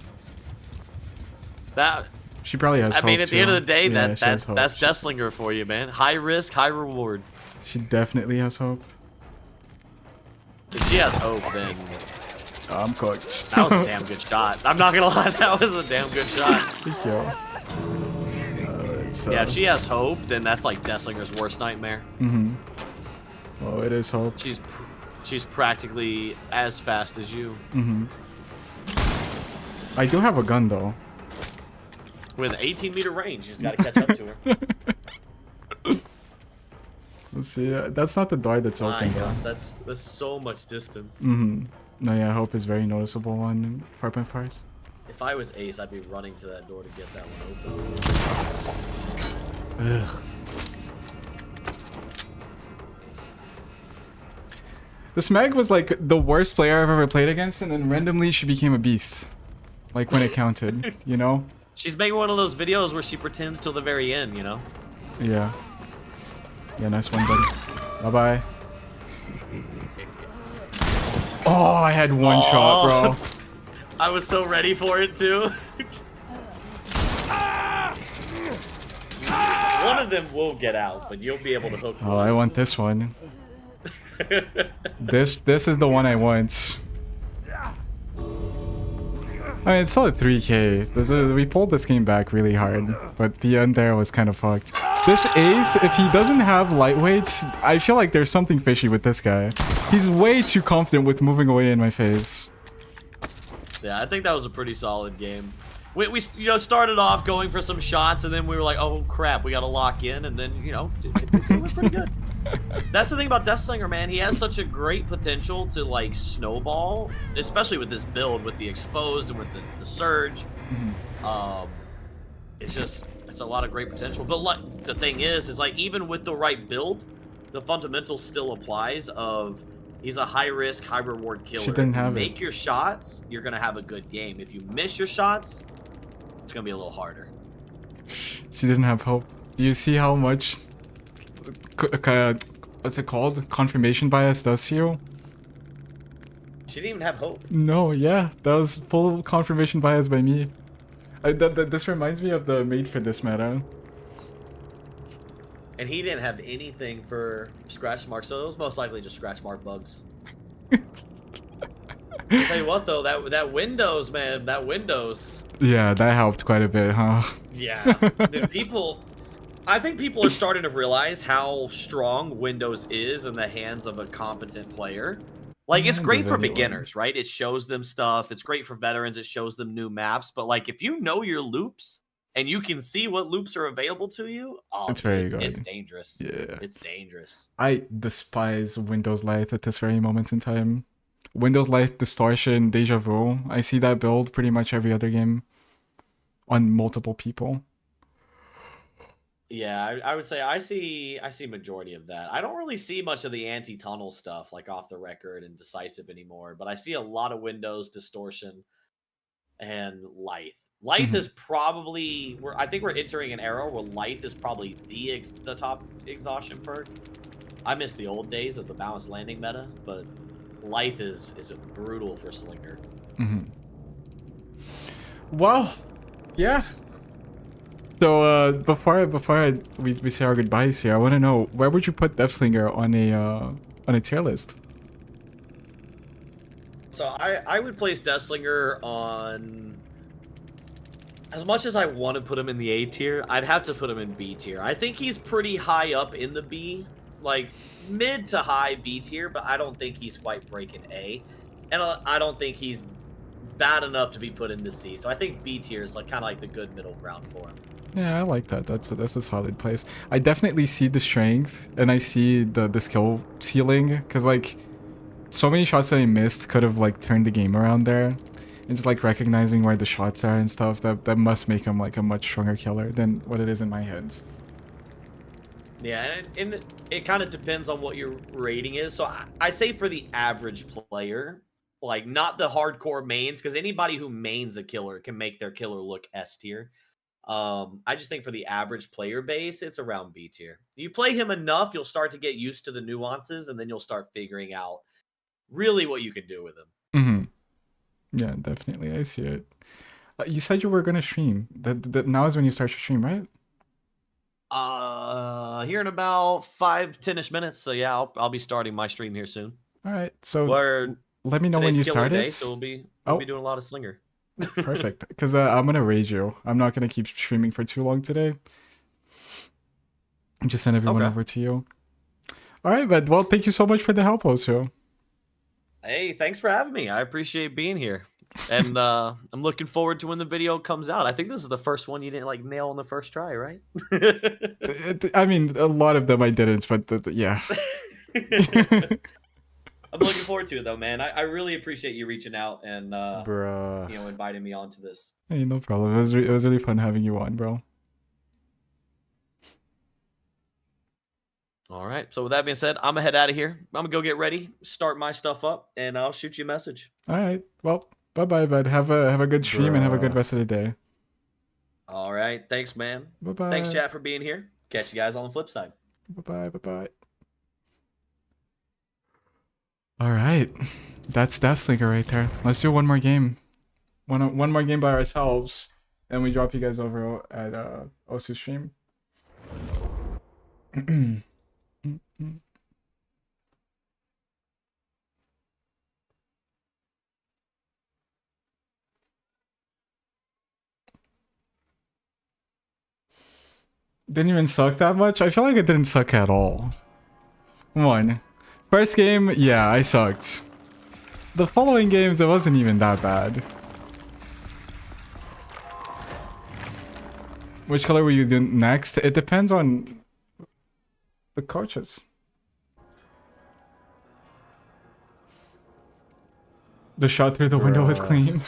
That. She probably has. I mean, at the end of the day, yeah, that's Deathslinger for you, man. High risk, high reward. She definitely has hope. If she has hope, then I'm cooked. that was a damn good shot. I'm not gonna lie, that was a damn good shot. Thank you. Yeah, if she has hope, then that's like Deathslinger's worst nightmare. Oh, it is hope. She's practically as fast as you. I do have a gun though. With 18-meter range, you just gotta catch up to her. Let's see. That's not the door that's open though. Gosh, that's so much distance. No, yeah, hope is very noticeable on apartment parts. If I was Ace, I'd be running to that door to get that one open. Ugh. This Meg was like the worst player I've ever played against, and then randomly she became a beast. Like when it counted, you know? She's making one of those videos where she pretends till the very end, you know? Yeah. Yeah, nice one, buddy. Bye-bye. Oh, I had one shot, bro. I was so ready for it, too. One of them will get out, but you'll be able to hook Oh, I want this one. This is the one I want. I mean, it's still a 3K. We pulled this game back really hard, but the end there was kind of fucked. This Ace, if he doesn't have lightweights, I feel like there's something fishy with this guy. He's way too confident with moving away in my face. Yeah, I think that was a pretty solid game. We you know, started off going for some shots, and then we were like, oh crap, we gotta lock in, and then, you know, it was pretty good. That's the thing about Deathslinger, man. He has such a great potential to, like, snowball, especially with this build, with the exposed and with the surge. It's a lot of great potential. But like, the thing is like, even with the right build, the fundamentals still applies of he's a high risk, high reward killer. She didn't have it. Make your shots, you're gonna have a good game. If you miss your shots, it's gonna be a little harder. She didn't have hope. Do you see how much what's it called? Confirmation bias does to you? She didn't even have hope. No, yeah, that was full confirmation bias by me. This reminds me of the made for this meta. And he didn't have anything for scratch marks, so it was most likely just scratch mark bugs. I'll tell you what though, that Windows, man, that Windows. Yeah, that helped quite a bit, huh? Yeah, dude, I think people are starting to realize how strong Windows is in the hands of a competent player. Like, it's great for beginners, right? It shows them stuff. It's great for veterans. It shows them new maps. But, like, if you know your loops and you can see what loops are available to you, oh, it's dangerous. Yeah. It's dangerous. I despise Windows Lite at this very moment in time. Windows Lite Distortion, Deja Vu. I see that build pretty much every other game on multiple people. Yeah, I would say I see majority of that. I don't really see much of the anti-tunnel stuff, like Off the Record and Decisive anymore, but I see a lot of Windows, Distortion, and Lithe. Lithe is probably, I think we're entering an era where Lithe is probably the top exhaustion perk. I miss the old days of the balanced landing meta, but Lithe is brutal for Slinger. Well, yeah. So before we say our goodbyes here, I want to know, where would you put Deathslinger on a tier list? So I would place Deathslinger on, as much as I want to put him in the A tier, I'd have to put him in B tier. I think he's pretty high up in the B, like mid to high B tier, but I don't think he's quite breaking A, and I don't think he's bad enough to be put into C. So I think B tier is like kind of like the good middle ground for him. Yeah, I like that. That's a solid place. I definitely see the strength and I see the skill ceiling because like so many shots that I missed could have like turned the game around there. And just like recognizing where the shots are and stuff, that must make him like a much stronger killer than what it is in my heads. Yeah, and it kind of depends on what your rating is. So I say for the average player, like not the hardcore mains, because anybody who mains a killer can make their killer look S tier. I just think for the average player base, it's around B tier. You play him enough, you'll start to get used to the nuances, and then you'll start figuring out really what you can do with him. Mm-hmm. Yeah, definitely. I see it. You said you were gonna stream. That now is when you start your stream, right? Here in about 5-10ish minutes. So yeah, I'll be starting my stream here soon. All right. So Where let me know when you start day, it. so we'll be doing a lot of Slinger. Perfect. Because I'm gonna raid you. I'm not gonna keep streaming for too long today. Just send everyone over to you. All right, but well, thank you so much for the help, also. Hey, thanks for having me. I appreciate being here. And I'm looking forward to when the video comes out. I think this is the first one you didn't like nail on the first try, right? I mean, a lot of them I didn't, but yeah. I'm looking forward to it though, man. I really appreciate you reaching out and Bruh. you know, inviting me onto this. Hey, no problem. It was really fun having you on, bro. All right. So with that being said, I'm gonna head out of here. I'm gonna go get ready, start my stuff up, and I'll shoot you a message. All right. Well, bye-bye, bud. Have a good stream and have a good rest of the day. All right. Thanks, man. Bye-bye. Thanks, chat, for being here. Catch you guys on the flip side. Bye-bye. Bye-bye. All right. That's Deathslinger right there. Let's do one more game. One more game by ourselves, and we drop you guys over at Osu's stream. Didn't even suck that much? I feel like it didn't suck at all. Come on. First game, yeah, I sucked. The following games, it wasn't even that bad. Which color will you do next? It depends on the coaches. The shot through the window was clean.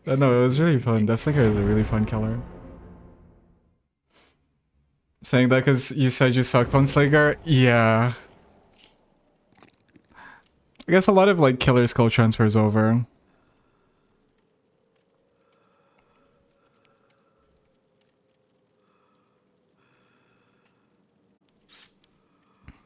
No, it was really fun. Deathslinger is a really fun killer. Saying that because you said you sucked on Slinger? Yeah. I guess a lot of like killer skill transfers over.